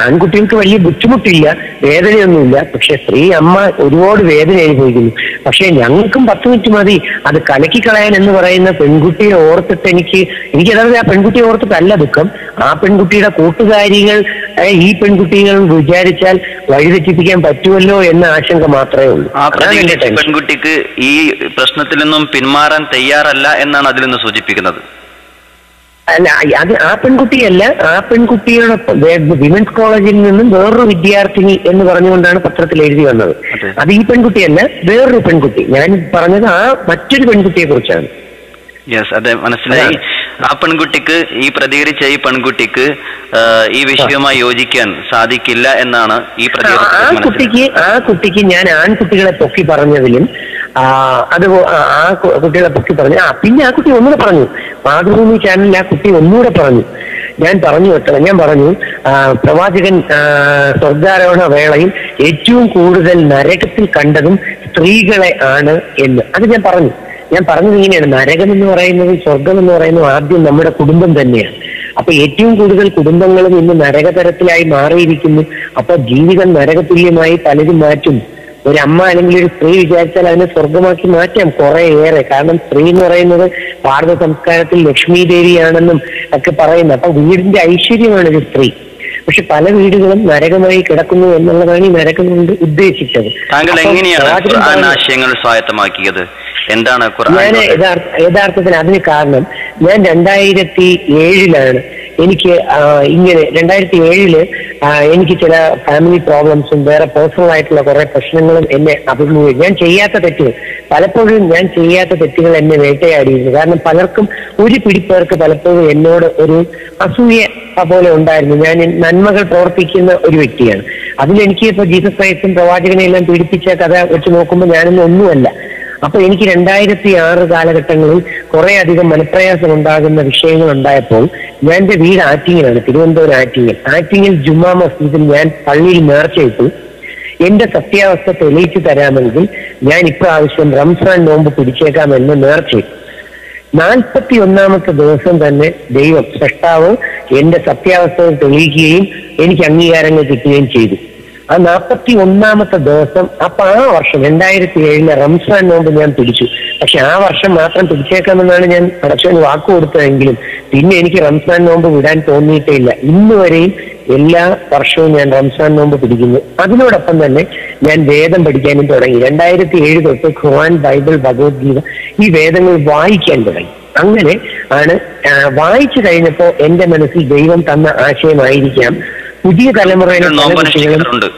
ആൺകുട്ടികൾക്ക് വലിയ ബുദ്ധിമുട്ടില്ല, വേദനയൊന്നുമില്ല. പക്ഷെ സ്ത്രീ അമ്മ ഒരുപാട് വേദന അനുഭവിക്കുന്നു. പക്ഷെ ഞങ്ങൾക്കും 10 മിനിറ്റ് മതി അത് കലക്കി കളയാൻ എന്ന് പറയുന്ന പെൺകുട്ടിയെ ഓർത്തിട്ട് എനിക്കതായത് ആ പെൺകുട്ടിയെ ഓർത്തിട്ടല്ല ദുഃഖം. ആ പെൺകുട്ടിയുടെ കൂട്ടുകാരികൾ ഈ പെൺകുട്ടികൾ വിചാരിച്ചാൽ വഴിതെറ്റിപ്പിക്കാൻ പറ്റുമല്ലോ എന്ന ആശങ്ക മാത്രമേ ഉള്ളൂ. പെൺകുട്ടിക്ക് ഈ പ്രശ്നത്തിൽ നിന്നും പിന്മാറാൻ തയ്യാറല്ല എന്നാണ് അതിൽ നിന്ന് സൂചിപ്പിക്കുന്നത്. അല്ല, അത് ആ പെൺകുട്ടിയല്ല, ആ പെൺകുട്ടിയുടെ വിമൻസ് കോളേജിൽ നിന്നും വേറൊരു വിദ്യാർത്ഥിനി എന്ന് പറഞ്ഞുകൊണ്ടാണ് പത്രത്തിൽ എഴുതി വന്നത്. അത് ഈ പെൺകുട്ടിയല്ല, വേറൊരു പെൺകുട്ടി. ഞാൻ പറഞ്ഞത് ആ മറ്റൊരു പെൺകുട്ടിയെ കുറിച്ചാണ്. യെസ്, അതെ, മനസ്സിലായി. ആ പെൺകുട്ടിക്ക് പ്രതികരിച്ച ഈ പെൺകുട്ടിക്ക് ഈ വിഷയവുമായി യോജിക്കാൻ സാധിക്കില്ല എന്നാണ് ഈ ആ കുട്ടിക്ക് ഞാൻ ആൺകുട്ടികളെ പൊക്കി പറഞ്ഞതിലും അത് ആ കുട്ടികളെ പൊക്കി പറഞ്ഞു. പിന്നെ ആ കുട്ടി ഒന്നുകൂടെ പറഞ്ഞു, മാതൃഭൂമി ചാനലിൽ ആ കുട്ടി ഒന്നുകൂടെ പറഞ്ഞു. ഞാൻ പറഞ്ഞു പ്രവാചകൻ സ്വർഗാരോഹണ വേളയിൽ ഏറ്റവും കൂടുതൽ നരകത്തിൽ കണ്ടതും സ്ത്രീകളെ ആണ് എന്ന്. അത് ഞാൻ പറഞ്ഞത് ഇങ്ങനെയാണ്, നരകം എന്ന് പറയുന്നത് സ്വർഗം എന്ന് പറയുന്നത് ആദ്യം നമ്മുടെ കുടുംബം തന്നെയാണ്. അപ്പൊ ഏറ്റവും കൂടുതൽ കുടുംബങ്ങളും ഇന്ന് നരകതരത്തിലായി മാറിയിരിക്കുന്നു. അപ്പൊ ജീവിതം നരകതുല്യമായി പലരും മാറ്റും. ഒരു അമ്മ അല്ലെങ്കിൽ ഒരു സ്ത്രീ വിചാരിച്ചാൽ അതിനെ സ്വർഗമാക്കി മാറ്റാം കുറെ ഏറെ. കാരണം സ്ത്രീ എന്ന് പറയുന്നത് ഭാരത സംസ്കാരത്തിൽ ലക്ഷ്മി ദേവിയാണെന്നും ഒക്കെ പറയുന്നു. അപ്പൊ വീടിന്റെ ഐശ്വര്യമാണ് ഒരു സ്ത്രീ. പക്ഷെ പല വീടുകളും നരകമായി കിടക്കുന്നു എന്നുള്ളതാണ് ഈ നരകം കൊണ്ട് ഉദ്ദേശിച്ചത്. താങ്കൾ എങ്ങനെയാണ് ആശയങ്ങൾ സ്വായത്തമാക്കിയത്? എന്താണ് ഞാൻ യഥാർത്ഥത്തിൽ അതിന് കാരണം ഞാൻ 2007 എനിക്ക് ഇങ്ങനെ 2007 എനിക്ക് ചില ഫാമിലി പ്രോബ്ലംസും വേറെ പേഴ്സണൽ ആയിട്ടുള്ള കുറെ പ്രശ്നങ്ങളും എന്നെ അഭിമുഖീകരിച്ചു. ഞാൻ ചെയ്യാത്ത തെറ്റുകൾ എന്നെ വേട്ടയാടിയിരുന്നു. കാരണം പലർക്കും ഒരു പിടിപ്പേർക്ക് പലപ്പോഴും എന്നോട് ഒരു അസൂയ പോലെ ഉണ്ടായിരുന്നു. ഞാൻ നന്മകൾ പ്രവർത്തിക്കുന്ന ഒരു വ്യക്തിയാണ്. അതിലെനിക്ക് ഇപ്പൊ ജീസസ് ക്രൈസ്റ്റും പ്രവാചകനെ എല്ലാം പീഡിപ്പിച്ച കഥ വെച്ച് നോക്കുമ്പോൾ ഞാനൊന്നും ഒന്നുമല്ല. അപ്പൊ എനിക്ക് 2006 കാലഘട്ടങ്ങളിൽ കുറെ അധികം മനപ്രയാസം ഉണ്ടാകുന്ന വിഷയങ്ങൾ ഉണ്ടായപ്പോൾ ഞാൻ എന്റെ വീട് ആറ്റിങ്ങലാണ്, തിരുവനന്തപുരം ആറ്റിങ്ങൽ ജുമാ മസ്ജിദിൽ ഞാൻ പള്ളിയിൽ നേർച്ചയിട്ടു. എന്റെ സത്യാവസ്ഥ തെളിയിച്ചു തരാമെങ്കിൽ ഞാൻ ഇപ്രാവശ്യം റംസാൻ നോമ്പ് പിടിച്ചേക്കാമെന്ന് നേർച്ചയിട്ടു. 41ാമത്തെ ദിവസം തന്നെ ദൈവം സൃഷ്ടാവ് എന്റെ സത്യാവസ്ഥ തെളിയിക്കുകയും എനിക്ക് അംഗീകാരങ്ങൾ കിട്ടുകയും ചെയ്തു. ആ 41ാമത്തെ ദിവസം അപ്പൊ ആ വർഷം 2007 റംസാൻ നോമ്പ് ഞാൻ പിടിച്ചു. പക്ഷെ ആ വർഷം മാത്രം പിടിച്ചേക്കാമെന്നാണ് ഞാൻ പടച്ചവന് വാക്ക് കൊടുത്തതെങ്കിലും പിന്നെ എനിക്ക് റംസാൻ നോമ്പ് വിടാൻ തോന്നിയിട്ടേ ഇല്ല. ഇന്ന് വരെയും എല്ലാ വർഷവും ഞാൻ റംസാൻ നോമ്പ് പിടിക്കുന്നു. അതിനോടൊപ്പം തന്നെ ഞാൻ വേദം പഠിക്കാനും തുടങ്ങി. 2007 തൊട്ട് ഖുർആൻ, ബൈബിൾ, ഭഗവത്ഗീത ഈ വേദങ്ങൾ വായിക്കാൻ തുടങ്ങി. അങ്ങനെ ആണ് വായിച്ചു കഴിഞ്ഞപ്പോ എന്റെ മനസ്സിൽ ദൈവം തന്ന ആശയമായിരിക്കാം പുതിയ തലമുറയിലെ പല കുട്ടികളും.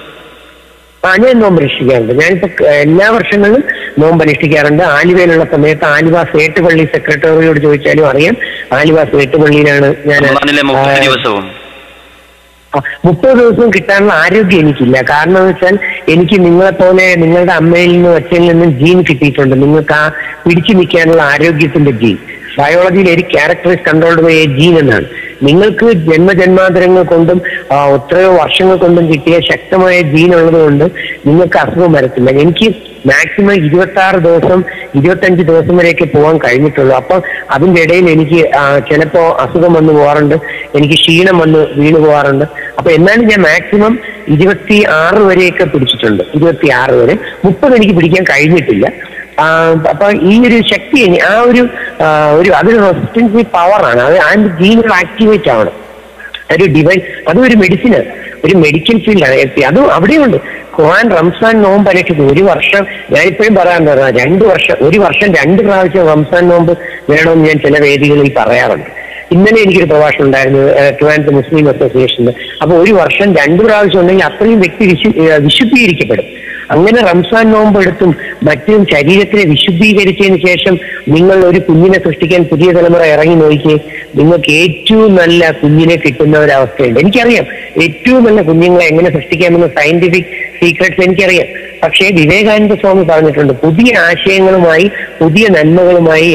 ഞാൻ നോമ്പ് അനുഷ്ഠിക്കാറുണ്ട്. ഞാനിപ്പോ എല്ലാ വർഷങ്ങളിലും നോമ്പ് അനുഷ്ഠിക്കാറുണ്ട്. ആലുവയിലുള്ള സമയത്ത് ആലുവ സേട്ടുപള്ളി സെക്രട്ടറിയോട് ചോദിച്ചാലും അറിയാം. ആലുവ സേട്ടുപള്ളിയിലാണ് ഞാൻ 30 ദിവസവും കിട്ടാനുള്ള ആരോഗ്യം എനിക്കില്ല. കാരണം എന്ന് വെച്ചാൽ എനിക്ക് നിങ്ങളെപ്പോലെ നിങ്ങളുടെ അമ്മയിൽ നിന്നും അച്ഛനിൽ നിന്നും ജീൻ കിട്ടിയിട്ടുണ്ട്. നിങ്ങൾക്ക് ആ പിടിച്ചു നിൽക്കാനുള്ള ആരോഗ്യത്തിന്റെ ജീൻ. ബയോളജിയിൽ ഒരു character is controlled by a gene എന്നാണ്. നിങ്ങൾക്ക് ജന്മജന്മാന്തരങ്ങൾ കൊണ്ടും എത്രയോ വർഷങ്ങൾ കൊണ്ടും കിട്ടിയ ശക്തമായ ജീൻ ഉള്ളത് കൊണ്ട് നിങ്ങൾക്ക് അസുഖം വരത്തില്ല. എനിക്ക് മാക്സിമം 26 ദിവസം 25 ദിവസം വരെയൊക്കെ പോകാൻ കഴിഞ്ഞിട്ടുള്ളൂ. അപ്പൊ അതിന്റെ ഇടയിൽ എനിക്ക് ചിലപ്പോ അസുഖം വന്നു പോകാറുണ്ട്, എനിക്ക് ക്ഷീണം വന്ന് വീണു പോകാറുണ്ട്. അപ്പൊ എന്നാലും ഞാൻ മാക്സിമം 26 വരെയൊക്കെ പിടിച്ചിട്ടുണ്ട്. 26 വരെ. 30 എനിക്ക് പിടിക്കാൻ കഴിഞ്ഞിട്ടില്ല. അപ്പൊ ഈ ഒരു ശക്തി ആ ഒരു അതൊരു റെസിസ്റ്റൻസി പവറാണ്. അത് അതിന്റെ ജീനുകൾ ആക്ടിവേറ്റ് ആവണം. ഒരു ഡിവൈൻ, അതും ഒരു മെഡിസിനാണ്, ഒരു മെഡിക്കൽ ഫീൽഡാണ്. അതും അവിടെയുണ്ട്. ഖുർആൻ, റംസാൻ നോമ്പ് അനുഷ്ഠിക്കും. ഒരു വർഷം ഞാനിപ്പോഴും പറയാൻ പറഞ്ഞ 2 വർഷം, ഒരു വർഷം 2 പ്രാവശ്യം റംസാൻ നോമ്പ് വേണമെന്ന് ഞാൻ ചില വേദികളിൽ പറയാറുണ്ട്. ഇന്നലെ എനിക്കൊരു പ്രഭാഷണം ഉണ്ടായിരുന്നു ട്രിവാൻഡ്രം മുസ്ലിം അസോസിയേഷന്. അപ്പൊ ഒരു വർഷം 2 പ്രാവശ്യം ഉണ്ടെങ്കിൽ അത്രയും വ്യക്തി വിശുദ്ധീകരിക്കപ്പെടും. അങ്ങനെ റംസാൻ നോമ്പ് എടുത്തും മറ്റും ശരീരത്തിനെ വിശുദ്ധീകരിച്ചതിന് ശേഷം നിങ്ങൾ ഒരു കുഞ്ഞിനെ സൃഷ്ടിക്കാൻ പുതിയ തലമുറ ഇറങ്ങി നോക്കിയേ, നിങ്ങൾക്ക് ഏറ്റവും നല്ല കുഞ്ഞിനെ കിട്ടുന്ന ഒരവസ്ഥയുണ്ട്. എനിക്കറിയാം ഏറ്റവും നല്ല കുഞ്ഞുങ്ങളെ എങ്ങനെ സൃഷ്ടിക്കാമെന്ന് സയന്റിഫിക് സീക്രട്സ് എനിക്കറിയാം. പക്ഷേ വിവേകാനന്ദ സ്വാമി പറഞ്ഞിട്ടുണ്ട്, പുതിയ ആശയങ്ങളുമായി പുതിയ നന്മകളുമായി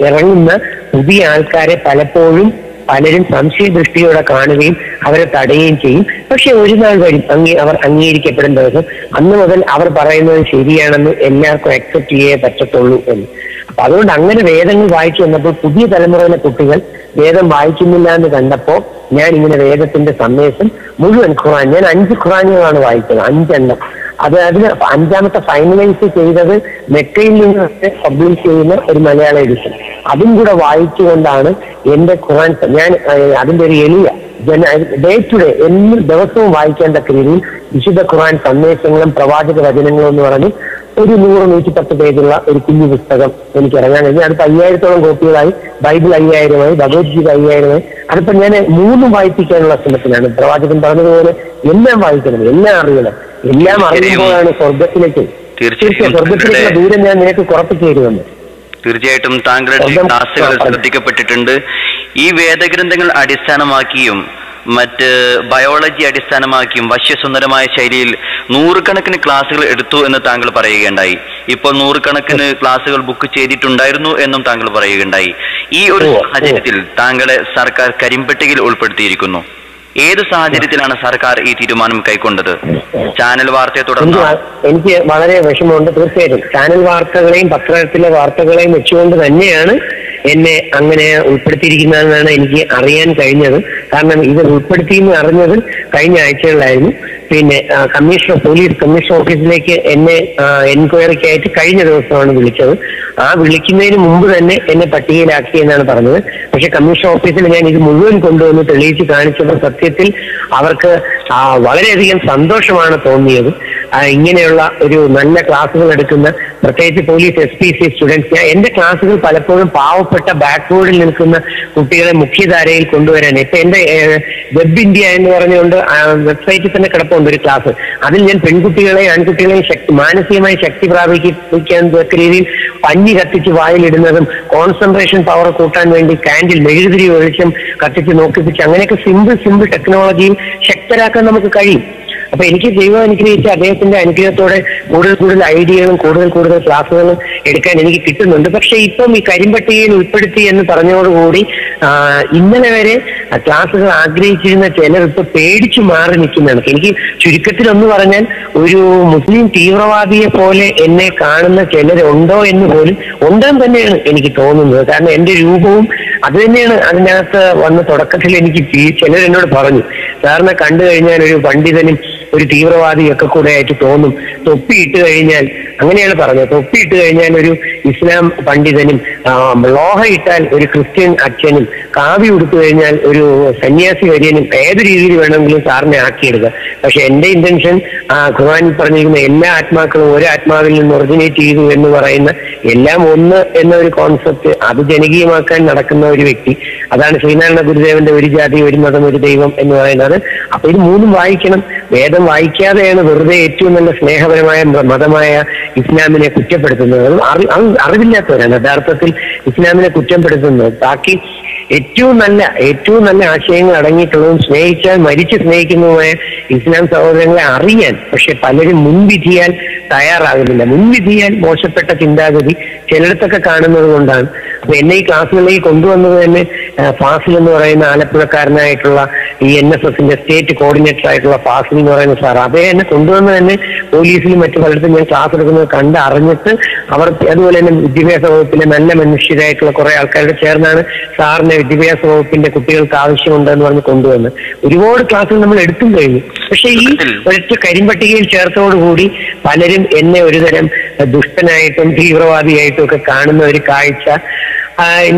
ഇറങ്ങുന്ന പുതിയ ആൾക്കാരെ പലപ്പോഴും പലരും സംശയദൃഷ്ടിയോടെ കാണുകയും അവരെ തടയുകയും ചെയ്യും. പക്ഷെ ഒരു നാൾ വരും അവർ അംഗീകരിക്കപ്പെടുന്ന ദിവസം. അന്ന് മുതൽ അവർ പറയുന്നത് ശരിയാണെന്ന് എല്ലാവർക്കും അക്സെപ്റ്റ് ചെയ്യേ പറ്റത്തുള്ളൂ എന്ന്. അപ്പൊ അതുകൊണ്ട് അങ്ങനെ വേദങ്ങൾ വായിച്ചു വന്നപ്പോൾ പുതിയ തലമുറയിലെ കുട്ടികൾ വേദം വായിക്കുന്നില്ല എന്ന് കണ്ടപ്പോ ഞാൻ ഇങ്ങനെ വേദത്തിന്റെ സന്ദേശം മുഴുവൻ ഖുർആൻ, ഞാൻ 5 ഖുർആനുകളാണ് വായിച്ചത്, 5 എണ്ണം. അതിന് 5ാമത്തെ ഫൈനലൈസ് ചെയ്തത് മെക്കയിൽ നിന്ന് പബ്ലിഷ് ചെയ്യുന്ന ഒരു മലയാള എഡിഷൻ. അതും കൂടെ വായിച്ചുകൊണ്ടാണ് എന്റെ ഖുർആൻ, ഞാൻ അതിന്റെ ഒരു എളിയ ഡേ ടു ഡേ എല്ലാ ദിവസവും വായിക്കാൻ തക്ക രീതിയിൽ വിശുദ്ധ ഖുർആൻ സന്ദേശങ്ങളും പ്രവാചക വചനങ്ങളും എന്ന് പറഞ്ഞ് ഒരു 100-110 പേജുള്ള ഒരു കുഞ്ഞു പുസ്തകം എനിക്ക് ഇറങ്ങാൻ കഴിഞ്ഞു. അതിപ്പോ 5000-ഓളം കോപ്പികളായി. ബൈബിൾ 5000-മായി, ഭഗവത്ഗീത 5000-മായി. അതിപ്പോ ഞാൻ 3 വായിപ്പിക്കാനുള്ള ശ്രമത്തിലാണ്. പ്രവാചകൻ പറഞ്ഞതുപോലെ എല്ലാം വായിക്കണം, എല്ലാം അറിയണം. എല്ലാം അറിയുമ്പോഴാണ് സ്വർഗത്തിലേക്ക് സ്വർഗത്തിലേക്കുള്ള ദൂരം ഞാൻ നിനക്ക് കുറപ്പിച്ചു തരുമെന്ന്. തീർച്ചയായിട്ടും താങ്കളുടെ ക്ലാസുകൾ ശ്രദ്ധിക്കപ്പെട്ടിട്ടുണ്ട്. ഈ വേദഗ്രന്ഥങ്ങൾ അടിസ്ഥാനമാക്കിയും മറ്റ് ബയോളജി അടിസ്ഥാനമാക്കിയും വശ്യസുന്ദരമായ ശൈലിയിൽ 100 കണക്കിന് ക്ലാസുകൾ എടുത്തു എന്ന് താങ്കൾ പറയുകയുണ്ടായി. ഇപ്പോൾ 100 കണക്കിന് ക്ലാസുകൾ ബുക്ക് ചെയ്തിട്ടുണ്ടായിരുന്നു എന്നും താങ്കൾ പറയുകയുണ്ടായി. ഈ ഒരു സാഹചര്യത്തിൽ താങ്കളെ സർക്കാർ കരിമ്പട്ടികയിൽ ഉൾപ്പെടുത്തിയിരിക്കുന്നു. ഏത് സാഹചര്യത്തിലാണ് സർക്കാർ ഈ തീരുമാനം കൈക്കൊണ്ടത്? ചാനൽ വാർത്തയെ തുടർന്ന് എനിക്ക് വളരെ വിഷമമുണ്ട്. തീർച്ചയായിട്ടും ചാനൽ വാർത്തകളെയും പത്രത്തിലെ വാർത്തകളെയും വെച്ചുകൊണ്ട് തന്നെയാണ് എന്നെ അങ്ങനെ ഉൾപ്പെടുത്തിയിരിക്കുന്നതെന്നാണ് എനിക്ക് അറിയാൻ കഴിഞ്ഞത്. കാരണം ഇത് ഉൾപ്പെടുത്തിയെന്ന് അറിഞ്ഞത് കഴിഞ്ഞ ആഴ്ചകളിലായിരുന്നു. പിന്നെ പോലീസ് കമ്മീഷണർ ഓഫീസിലേക്ക് എന്നെ എൻക്വയറിക്കായിട്ട് കഴിഞ്ഞ ദിവസമാണ് വിളിച്ചത്. ആ വിളിക്കുന്നതിന് മുമ്പ് തന്നെ എന്നെ പട്ടികയിലാക്കി എന്നാണ് പറഞ്ഞത്. പക്ഷെ കമ്മീഷണർ ഓഫീസിൽ ഞാൻ ഇത് മുഴുവൻ കൊണ്ടുവന്ന് തെളിയിച്ച് കാണിച്ചപ്പോൾ സത്യത്തിൽ അവർക്ക് വളരെയധികം സന്തോഷമാണ് തോന്നിയത്. ഇങ്ങനെയുള്ള ഒരു നല്ല ക്ലാസ്സുകൾ എടുക്കുന്ന പ്രത്യേകിച്ച് പോലീസ് SPC സ്റ്റുഡൻസ്, എന്റെ ക്ലാസ്സുകൾ പലപ്പോഴും പാവപ്പെട്ട ബാക്ക്വേർഡിൽ നിൽക്കുന്ന കുട്ടികളെ മുഖ്യധാരയിൽ കൊണ്ടുവരാൻ. ഇപ്പൊ എന്റെ വെബ് ഇന്ത്യ എന്ന് പറഞ്ഞുകൊണ്ട് വെബ്സൈറ്റിൽ തന്നെ കിടപ്പുണ്ട് ഒരു ക്ലാസ്. അതിൽ ഞാൻ പെൺകുട്ടികളെയും ആൺകുട്ടികളെയും മാനസികമായി ശക്തി പ്രാപിക്കാൻ തക്ക രീതിയിൽ പഞ്ഞി കത്തിച്ച് വായിലിടുന്നതും കോൺസെൻട്രേഷൻ പവർ കൂട്ടാൻ വേണ്ടി കാൻഡിൽ മെഴുകുതിരി വെളിച്ചം കത്തിച്ച് നോക്കിപ്പിച്ച് അങ്ങനെയൊക്കെ സിമ്പിൾ ടെക്നോളജിയും ശക്തരാക്കാൻ നമുക്ക് കഴിയും. അപ്പൊ എനിക്ക് ദൈവം അനുഗ്രഹിച്ച അദ്ദേഹത്തിന്റെ അനുഗ്രഹത്തോടെ കൂടുതൽ ഐഡിയകളും കൂടുതൽ ക്ലാസ്സുകളും എടുക്കാൻ എനിക്ക് കിട്ടുന്നുണ്ട്. പക്ഷെ ഇപ്പം ഈ കരിമ്പട്ടികയിൽ ഉൾപ്പെടുത്തി എന്ന് പറഞ്ഞതോടുകൂടി ഇന്നലെ വരെ ക്ലാസ്സുകൾ ആഗ്രഹിച്ചിരുന്ന ചിലർ ഇപ്പൊ പേടിച്ചു മാറി നിൽക്കുന്നതാണ്. എനിക്ക് ചുരുക്കത്തിലൊന്ന് പറഞ്ഞാൽ ഒരു മുസ്ലിം തീവ്രവാദിയെ പോലെ എന്നെ കാണുന്ന ചിലരുണ്ടോ എന്ന് പോലും ഉണ്ടെന്ന് തന്നെയാണ് എനിക്ക് തോന്നുന്നത്. കാരണം എന്റെ രൂപവും അത് തന്നെയാണ് അതിനകത്ത് വന്ന തുടക്കത്തിൽ എനിക്ക് ചിലരെന്നോട് പറഞ്ഞു, സാറിനെ കണ്ടു കഴിഞ്ഞാൽ ഒരു പണ്ഡിതനും ഒരു തീവ്രവാദിയൊക്കെ കൂടെ ആയിട്ട് തോന്നും, തൊപ്പിയിട്ട് കഴിഞ്ഞാൽ അങ്ങനെയാണ് പറഞ്ഞത്. തൊപ്പിയിട്ട് കഴിഞ്ഞാൽ ഒരു ഇസ്ലാം പണ്ഡിതനും, ലോഹ ഇട്ടാൽ ഒരു ക്രിസ്ത്യൻ അച്ഛനും, കാവി ഉടുത്തു കഴിഞ്ഞാൽ ഒരു സന്യാസി വര്യനും, ഏത് രീതിയിൽ വേണമെങ്കിലും സാറിനെ ആക്കിയെടുക്കുക. പക്ഷെ എന്റെ ഇന്റൻഷൻ ഖുർആനിൽ പറഞ്ഞിരിക്കുന്ന എല്ലാ ആത്മാക്കളും ഒരു ആത്മാവിൽ നിന്ന് ഒറിജിനേറ്റ് ചെയ്തു എന്ന് പറയുന്ന എല്ലാം ഒന്ന് എന്ന ഒരു കോൺസെപ്റ്റ് അത് ജനകീയമാക്കാൻ നടക്കുന്ന ഒരു വ്യക്തി. അതാണ് ശ്രീനാരായണ ഗുരുദേവന്റെ ഒരു ജാതി ഒരു മതം ഒരു ദൈവം എന്ന് പറയുന്നത്. അപ്പൊ ഇത് മൂന്നും വായിക്കണം. വേദം വായിക്കാതെയാണ് വെറുതെ ഏറ്റവും നല്ല സ്നേഹപരമായ മതമായ ഇസ്ലാമിനെ കുറ്റപ്പെടുത്തുന്നത്. അറിവില്ലാത്തവരാണ് യഥാർത്ഥത്തിൽ ഇസ്ലാമിനെ കുറ്റപ്പെടുത്തുന്നത്. ബാക്കി ഏറ്റവും നല്ല ആശയങ്ങൾ അടങ്ങിയിട്ടുള്ളതും സ്നേഹിച്ചാൽ മരിച്ച് സ്നേഹിക്കുന്നതുമായ ഇസ്ലാം സഹോദരങ്ങളെ അറിയാൻ പക്ഷെ പലരും മുൻവിധിയാൽ തയ്യാറാകുന്നില്ല. മുൻവിധിയാൽ മോശപ്പെട്ട ചിന്താഗതി ചിലയിടത്തൊക്കെ കാണുന്നത് കൊണ്ടാണ്. അപ്പൊ എന്നെ ഈ ക്ലാസ്സുകളിലേക്ക് കൊണ്ടുവന്നത് തന്നെ ഫാസിൽ എന്ന് പറയുന്ന ആലപ്പുഴക്കാരനായിട്ടുള്ള ഈ NSSന്റെ സ്റ്റേറ്റ് കോർഡിനേറ്റർ ആയിട്ടുള്ള ഫാസിൽ എന്ന് പറയുന്ന സാർ, അതേ എന്നെ കൊണ്ടുവന്ന് തന്നെ പോലീസിലും മറ്റു പലയിടത്തും ഞാൻ ക്ലാസ് എടുക്കുന്നത് കണ്ട് അറിഞ്ഞിട്ട് അവർ അതുപോലെ തന്നെ വിദ്യാഭ്യാസ വകുപ്പിലെ നല്ല മനുഷ്യരായിട്ടുള്ള കുറെ ആൾക്കാരുടെ ചേർന്നാണ് സാറിനെ വിദ്യാഭ്യാസ വകുപ്പിന്റെ കുട്ടികൾക്ക് ആവശ്യമുണ്ടെന്ന് പറഞ്ഞ് കൊണ്ടുവന്ന് ഒരുപാട് ക്ലാസ്സുകൾ നമ്മൾ എടുത്തും കഴിഞ്ഞു. പക്ഷെ ഈ ഒരൊറ്റ കരിമ്പട്ടികയിൽ ചേർത്തോടുകൂടി പലരും എന്നെ ഒരുതരം ദുഷ്ടനായിട്ടും തീവ്രവാദിയായിട്ടും ഒക്കെ കാണുന്ന ഒരു കാഴ്ച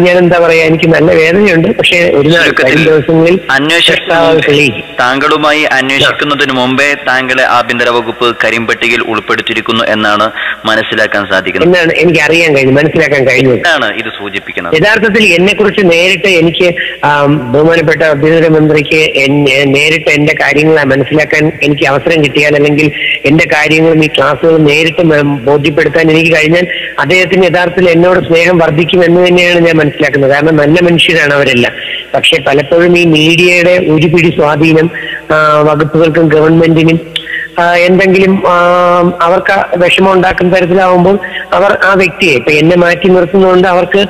ഞാൻ എന്താ പറയാ, എനിക്ക് നല്ല വേദനയുണ്ട്. പക്ഷെ ഒരു ദിവസങ്ങളിൽ താങ്കളുമായി അന്വേഷിക്കുന്നതിന് മുമ്പേ താങ്കളെ ആഭ്യന്തര വകുപ്പ് കരിമ്പട്ടികയിൽ ഉൾപ്പെടുത്തിയിരിക്കുന്നു എന്നാണ് മനസ്സിലാക്കാൻ സാധിക്കുന്നത്, എന്നാണ് എനിക്ക് അറിയാൻ കഴിഞ്ഞു, മനസ്സിലാക്കാൻ കഴിഞ്ഞു. ഇത് സൂചിപ്പിക്കുന്നത് യഥാർത്ഥത്തിൽ എന്നെ കുറിച്ച് നേരിട്ട് എനിക്ക് ബഹുമാനപ്പെട്ട ആഭ്യന്തരമന്ത്രിക്ക് നേരിട്ട് എന്റെ കാര്യങ്ങൾ മനസ്സിലാക്കാൻ എനിക്ക് അവസരം കിട്ടിയാൽ, അല്ലെങ്കിൽ എന്റെ കാര്യങ്ങളും ഈ ക്ലാസ്സുകൾ നേരിട്ട് ബോധ്യപ്പെടുത്താൻ എനിക്ക് കഴിഞ്ഞാൽ അദ്ദേഹത്തിന് യഥാർത്ഥത്തിൽ എന്നോട് സ്നേഹം വർദ്ധിക്കുമെന്ന് തന്നെയാണ് ഞാൻ മനസ്സിലാക്കുന്നത്. കാരണം നല്ല മനുഷ്യരാണ് അവരെല്ലാം. പക്ഷെ പലപ്പോഴും ഈ മീഡിയയുടെ ഒരു പിടി സ്വാധീനം വകുപ്പുകൾക്കും ഗവൺമെന്റിനും എന്തെങ്കിലും അവർക്ക് വിഷമം ഉണ്ടാക്കുന്ന തരത്തിലാവുമ്പോൾ അവർ ആ വ്യക്തിയെ ഇപ്പൊ എന്നെ മാറ്റി നിർത്തുന്നതുകൊണ്ട് അവർക്ക്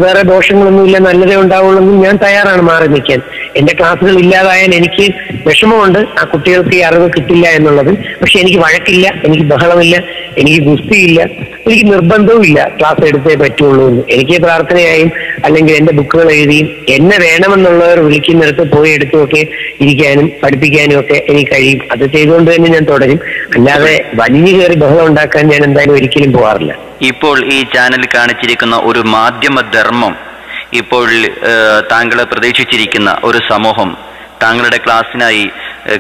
വേറെ ദോഷങ്ങളൊന്നുമില്ല, നല്ലതേ ഉണ്ടാവുള്ളൂ, ഞാൻ തയ്യാറാണ് മാറി നിൽക്കാൻ. എന്റെ ക്ലാസ്സുകൾ ഇല്ലാതായാൽ എനിക്ക് വിഷമമുണ്ട്, ആ കുട്ടികൾക്ക് ഈ അറിവ് കിട്ടില്ല എന്നുള്ളത്. പക്ഷെ എനിക്ക് വഴക്കില്ല, എനിക്ക് ബഹളമില്ല, എനിക്ക് ഗുസ്തിയില്ല, എനിക്ക് നിർബന്ധവും ഇല്ല ക്ലാസ് എടുത്തേ പറ്റുള്ളൂ എന്ന്. എനിക്ക് പ്രാർത്ഥനയായും അല്ലെങ്കിൽ എന്റെ ബുക്കുകൾ എഴുതിയും എന്നെ വേണമെന്നുള്ളവർ വിളിക്കുന്നിടത്ത് പോയി എടുത്തുമൊക്കെ ഇരിക്കാനും പഠിപ്പിക്കാനും ഒക്കെ എനിക്ക് കഴിയും. അത് ചെയ്തുകൊണ്ട് തന്നെ ഞാൻ തുടരും. അല്ലാതെ വലിയ കയറി ബഹളം ഉണ്ടാക്കാൻ ഞാൻ എന്തായാലും ഒരിക്കലും പോകാറില്ല. ഇപ്പോൾ ഈ ചാനൽ കാണിച്ചിരിക്കുന്ന ഒരു മാധ്യമ ധർമ്മം, ഇപ്പോൾ താങ്കളെ പ്രതീക്ഷിച്ചിരിക്കുന്ന ഒരു സമൂഹം, താങ്കളുടെ ക്ലാസ്സിനായി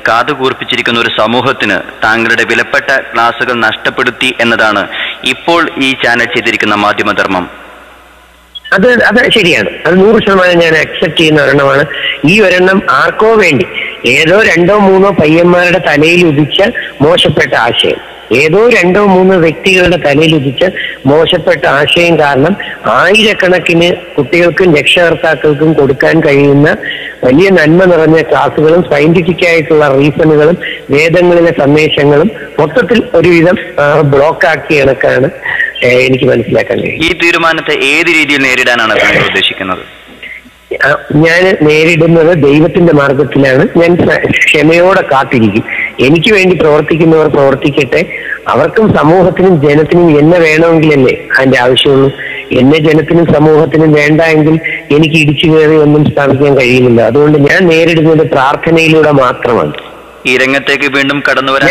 കാതുകൂർപ്പിച്ചിരിക്കുന്ന ഒരു സമൂഹത്തിന് താങ്കളുടെ വിലപ്പെട്ട ക്ലാസുകൾ നഷ്ടപ്പെടുത്തി എന്നതാണ് ഇപ്പോൾ ഈ ചാനൽ ചെയ്തിരിക്കുന്ന മാധ്യമധർമ്മം. അത് ശരിയാണ്. അത് 100% ഞാൻ അക്സെപ്റ്റ് ചെയ്യുന്ന ഒരെണ്ണമാണ്. ഈ ഒരെണ്ണം ആർക്കോ വേണ്ടി ഏതോ 2-3 പയ്യന്മാരുടെ തലയിൽ ഉദിച്ച മോശപ്പെട്ട ആശയം, ഏതോ 2-3 വ്യക്തികളുടെ തലയിൽ ഉദിച്ച മോശപ്പെട്ട ആശയം കാരണം ആയിരക്കണക്കിന് കുട്ടികൾക്കും രക്ഷകർത്താക്കൾക്കും കൊടുക്കാൻ കഴിയുന്ന വലിയ നന്മ നിറഞ്ഞ ക്ലാസുകളും സയന്റിഫിക് ആയിട്ടുള്ള റീസണുകളും വേദങ്ങളിലെ സന്ദേശങ്ങളും മൊത്തത്തിൽ ഒരുവിധം ബ്ലോക്കാക്കി കണക്കാണ് എനിക്ക് മനസ്സിലാക്കാൻ കഴിയും. ഈ തീരുമാനത്തെ ഏത് രീതിയിൽ നേരിടാനാണ് താങ്കൾ ഉദ്ദേശിക്കുന്നത്? ഞാൻ നേരിടുന്നത് ദൈവത്തിന്റെ മാർഗത്തിലാണ്. ഞാൻ ക്ഷമയോടെ കാത്തിരിക്കും. എനിക്ക് വേണ്ടി പ്രവർത്തിക്കുന്നവർ പ്രവർത്തിക്കട്ടെ. അവർക്കും സമൂഹത്തിനും ജനത്തിനും എന്നെ വേണമെങ്കിലല്ലേ അതിന്റെ ആവശ്യമുള്ളൂ. എന്നെ ജനത്തിനും സമൂഹത്തിനും വേണ്ട എങ്കിൽ എനിക്ക് ഇടിച്ചു കയറി ഒന്നും സ്ഥാപിക്കാൻ കഴിയുന്നില്ല. അതുകൊണ്ട് ഞാൻ നേരിടുന്നത് പ്രാർത്ഥനയിലൂടെ മാത്രമാണ്. ഈ രംഗത്തേക്ക് വീണ്ടും കടന്നു വരാൻ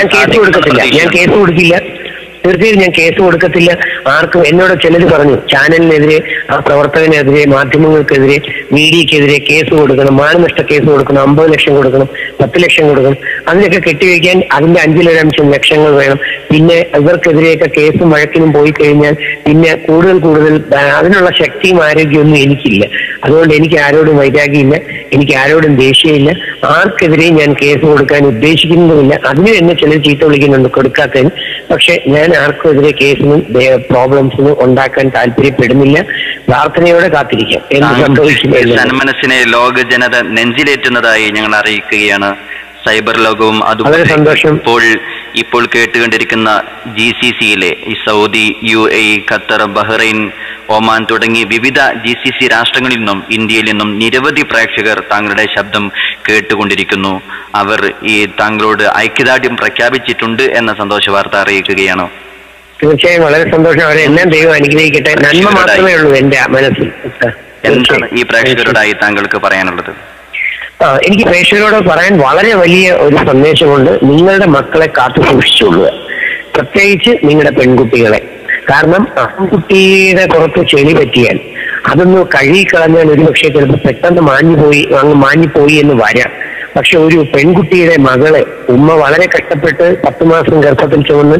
ഞാൻ കേസ് കൊടുക്കില്ല. തീർച്ചയായും ഞാൻ കേസ് കൊടുക്കത്തില്ല ആർക്കും. എന്നോട് ചിലർ പറഞ്ഞു ചാനലിനെതിരെ, ആ പ്രവർത്തകനെതിരെ, മാധ്യമങ്ങൾക്കെതിരെ, മീഡിയക്കെതിരെ കേസ് കൊടുക്കണം, മാനനഷ്ട കേസ് കൊടുക്കണം, 50 ലക്ഷം കൊടുക്കണം, 10 ലക്ഷം കൊടുക്കണം. അതിനൊക്കെ കെട്ടിവെക്കാൻ അതിന്റെ 5 ലക്ഷങ്ങൾ വേണം. പിന്നെ ഇവർക്കെതിരെയൊക്കെ കേസും വഴക്കിനും പോയി കഴിഞ്ഞാൽ പിന്നെ കൂടുതൽ അതിനുള്ള ശക്തിയും ആരോഗ്യമൊന്നും എനിക്കില്ല. അതുകൊണ്ട് എനിക്ക് ആരോടും വൈരാഗ്യമില്ല, എനിക്ക് ആരോടും ദേഷ്യമില്ല, ആർക്കെതിരെയും ഞാൻ കേസ് കൊടുക്കാൻ ഉദ്ദേശിക്കുന്നതുമില്ല. അതിന് എന്നെ ചിലർ ചീത്ത വിളിക്കുന്നുണ്ട് കൊടുക്കാത്തതിന്. പക്ഷെ ഞാൻ ആർക്കും എതിരെ കേസിനും പ്രോബ്ലംസിനും ഉണ്ടാക്കാൻ താല്പര്യപ്പെടുന്നില്ല. പ്രാർത്ഥനയോടെ കാത്തിരിക്കാം എന്ത് സംഭവിക്കും. സന്മനസ്സിനെ ലോക ജനത നെഞ്ചിലേറ്റുന്നതായി ഞങ്ങൾ അറിയിക്കുകയാണ്. സൈബർ ലോകവും അതുപോലെ സന്തോഷം. ഇപ്പോൾ കേട്ടുകൊണ്ടിരിക്കുന്ന GCCയിലെ ഈ Saudi, UAE, Qatar, Bahrain, Oman തുടങ്ങി വിവിധ GCC രാഷ്ട്രങ്ങളിൽ നിന്നും ഇന്ത്യയിൽ നിന്നും നിരവധി പ്രേക്ഷകർ താങ്കളുടെ ശബ്ദം കേട്ടുകൊണ്ടിരിക്കുന്നു. അവർ ഈ താങ്കളോട് ഐക്യദാർഢ്യം പ്രഖ്യാപിച്ചിട്ടുണ്ട് എന്ന സന്തോഷ വാർത്ത അറിയിക്കുകയാണ്. തീർച്ചയായും വളരെ സന്തോഷം. അവരെല്ലാം ദൈവം അനുഗ്രഹിക്കട്ടെ. നന്മ മാത്രമേ ഉള്ളൂ എന്റെ മനസ്സിൽ. എന്താണ് ഈ പ്രേക്ഷകരോടായി താങ്കൾക്ക് പറയാനുള്ളത്? എനിക്ക് പ്രേക്ഷകരോട് പറയാൻ വളരെ വലിയ ഒരു സന്ദേശമുണ്ട്. നിങ്ങളുടെ മക്കളെ കാത്തു സൂക്ഷിച്ചുകൊള്ളുക. പ്രത്യേകിച്ച് നിങ്ങളുടെ പെൺകുട്ടികളെ. കാരണം ആൺകുട്ടിയുടെ പുറത്ത് ചെളി പറ്റിയാൽ അതൊന്ന് കഴുകിക്കളഞ്ഞാൽ ഒരുപക്ഷെ ചിലപ്പോൾ പെട്ടെന്ന് മാഞ്ഞുപോയി എന്ന് വരാം. പക്ഷെ ഒരു പെൺകുട്ടിയുടെ മകളെ ഉമ്മ വളരെ കഷ്ടപ്പെട്ട് 10 മാസം ഗർഭത്തിൽ ചുമന്ന്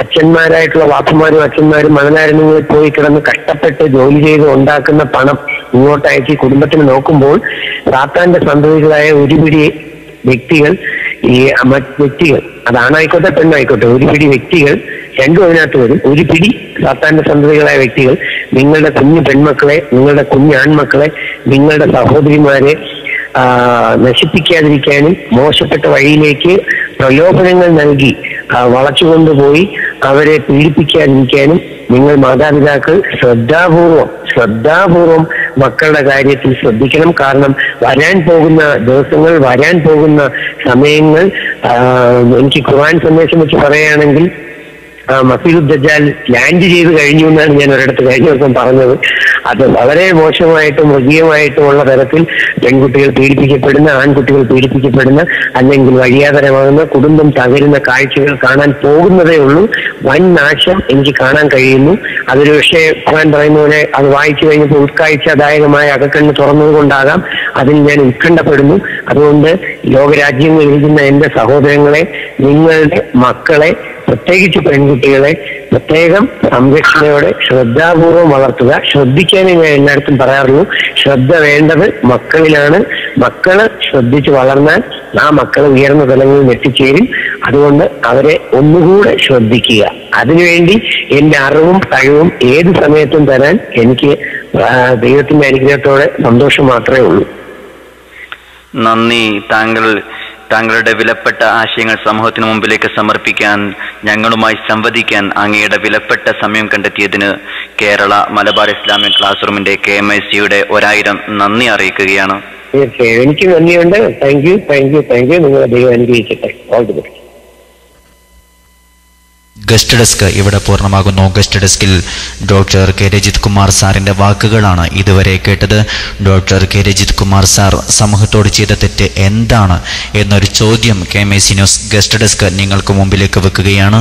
അച്ഛന്മാരായിട്ടുള്ള വാപ്പന്മാരും അച്ഛന്മാരും മണലാരണ്യങ്ങളിൽ പോയി കിടന്ന് കഷ്ടപ്പെട്ട് ജോലി ചെയ്ത് ഉണ്ടാക്കുന്ന പണം ഇങ്ങോട്ടയച്ച് കുടുംബത്തിന് നോക്കുമ്പോൾ സാത്താന്റെ സന്തതികളായ ഒരുപിടി വ്യക്തികൾ, ഈ വ്യക്തികൾ അതാണായിക്കോട്ടെ പെണ്ണായിക്കോട്ടെ, ഒരുപിടി വ്യക്തികൾ രണ്ടും അതിനകത്ത് വരും. ഒരു പിടി സാത്താന്റെ സന്തതികളായ വ്യക്തികൾ നിങ്ങളുടെ കുഞ്ഞു പെൺമക്കളെ, നിങ്ങളുടെ കുഞ്ഞു ആൺമക്കളെ, നിങ്ങളുടെ സഹോദരിമാരെ നശിപ്പിക്കാതിരിക്കാനും മോശപ്പെട്ട വഴിയിലേക്ക് പ്രലോഭനങ്ങൾ നൽകി വളച്ചുകൊണ്ടുപോയി അവരെ പീഡിപ്പിക്കാതിരിക്കാനും നിങ്ങൾ മാതാപിതാക്കൾ ശ്രദ്ധാപൂർവം മക്കളുടെ കാര്യത്തിൽ ശ്രദ്ധിക്കണം. കാരണം വരാൻ പോകുന്ന ദിവസങ്ങൾ, വരാൻ പോകുന്ന സമയങ്ങൾ, എനിക്ക് ഖുർആൻ സന്ദേശം വെച്ച് പറയുകയാണെങ്കിൽ മസീഹുദ് ദജ്ജാൽ ലാൻഡ് ചെയ്ത് കഴിഞ്ഞു എന്നാണ് ഞാൻ ഒരിടത്ത് കഴിഞ്ഞ ദിവസം പറഞ്ഞത്. അത് വളരെ മോശമായിട്ടും മൃഗീയമായിട്ടുമുള്ള തരത്തിൽ പെൺകുട്ടികൾ പീഡിപ്പിക്കപ്പെടുന്ന, ആൺകുട്ടികൾ പീഡിപ്പിക്കപ്പെടുന്ന, അല്ലെങ്കിൽ വഴിയാതരമാകുന്ന, കുടുംബം തകരുന്ന കാഴ്ചകൾ കാണാൻ പോകുന്നതേ ഉള്ളൂ. വൻ നാശം എനിക്ക് കാണാൻ കഴിയുന്നു. അതൊരു പക്ഷേ ഖുർആൻ പറയുന്ന പോലെ അത് വായിച്ചു കഴിഞ്ഞപ്പോൾ ഉത്കാഴ്ചദായകമായ അകക്കണ്ണ് തുറന്നത് കൊണ്ടാകാം അതിൽ ഞാൻ ഉത്കണ്ഠപ്പെടുന്നു. അതുകൊണ്ട് ലോകരാജ്യങ്ങളിൽ ഇരിക്കുന്ന എന്റെ സഹോദരങ്ങളെ, നിങ്ങളുടെ മക്കളെ, പ്രത്യേകിച്ച് പെൺകുട്ടികളെ പ്രത്യേകം സംരക്ഷണയോടെ ശ്രദ്ധാപൂർവം വളർത്തുക. ശ്രദ്ധിക്കാനേ ഞാൻ എല്ലായിടത്തും പറയാറുള്ളൂ. ശ്രദ്ധ വേണ്ടത് മക്കളിലാണ്. മക്കള് ശ്രദ്ധിച്ച് വളർന്നാൽ ആ മക്കൾ ഉയർന്ന തലങ്ങളിൽ എത്തിച്ചേരും. അതുകൊണ്ട് അവരെ ഒന്നുകൂടെ ശ്രദ്ധിക്കുക. അതിനുവേണ്ടി എന്റെ അറിവും കഴിവും ഏത് സമയത്തും തരാൻ എനിക്ക് ദൈവത്തിന്റെ അനുഗ്രഹത്തോടെ സന്തോഷം മാത്രമേ ഉള്ളൂ. നന്ദി. താങ്കളുടെ വിലപ്പെട്ട ആശയങ്ങൾ സമൂഹത്തിന് മുമ്പിലേക്ക് സമർപ്പിക്കാൻ, ഞങ്ങളുമായി സംവദിക്കാൻ അങ്ങയുടെ വിലപ്പെട്ട സമയം കണ്ടെത്തിയതിന് കേരള മലബാർ ഇസ്ലാമിക് ക്ലാസ് റൂമിന്റെ KMIC-യുടെ 1000 നന്ദി അറിയിക്കുകയാണ്. തീർച്ചയായും എനിക്ക് നന്ദിയുണ്ട്. Thank you. നിങ്ങളെ ദൈവം അനുഗ്രഹിക്കട്ടെ. All the best. Guest desk ഇവിടെ പൂർണ്ണമാകുന്നു. ഗസ്റ്റ് ഡെസ്കിൽ ഡോക്ടർ കെ രജിത് കുമാർ സാറിൻ്റെ വാക്കുകളാണ് ഇതുവരെ കേട്ടത്. Doctor K Rajith Kumar sir സമൂഹത്തോട് ചെയ്ത തെറ്റ് എന്താണ് എന്നൊരു ചോദ്യം KMIC ന്യൂസ് ഗസ്റ്റ് ഡെസ്ക് നിങ്ങൾക്ക് മുമ്പിലേക്ക് വെക്കുകയാണ്.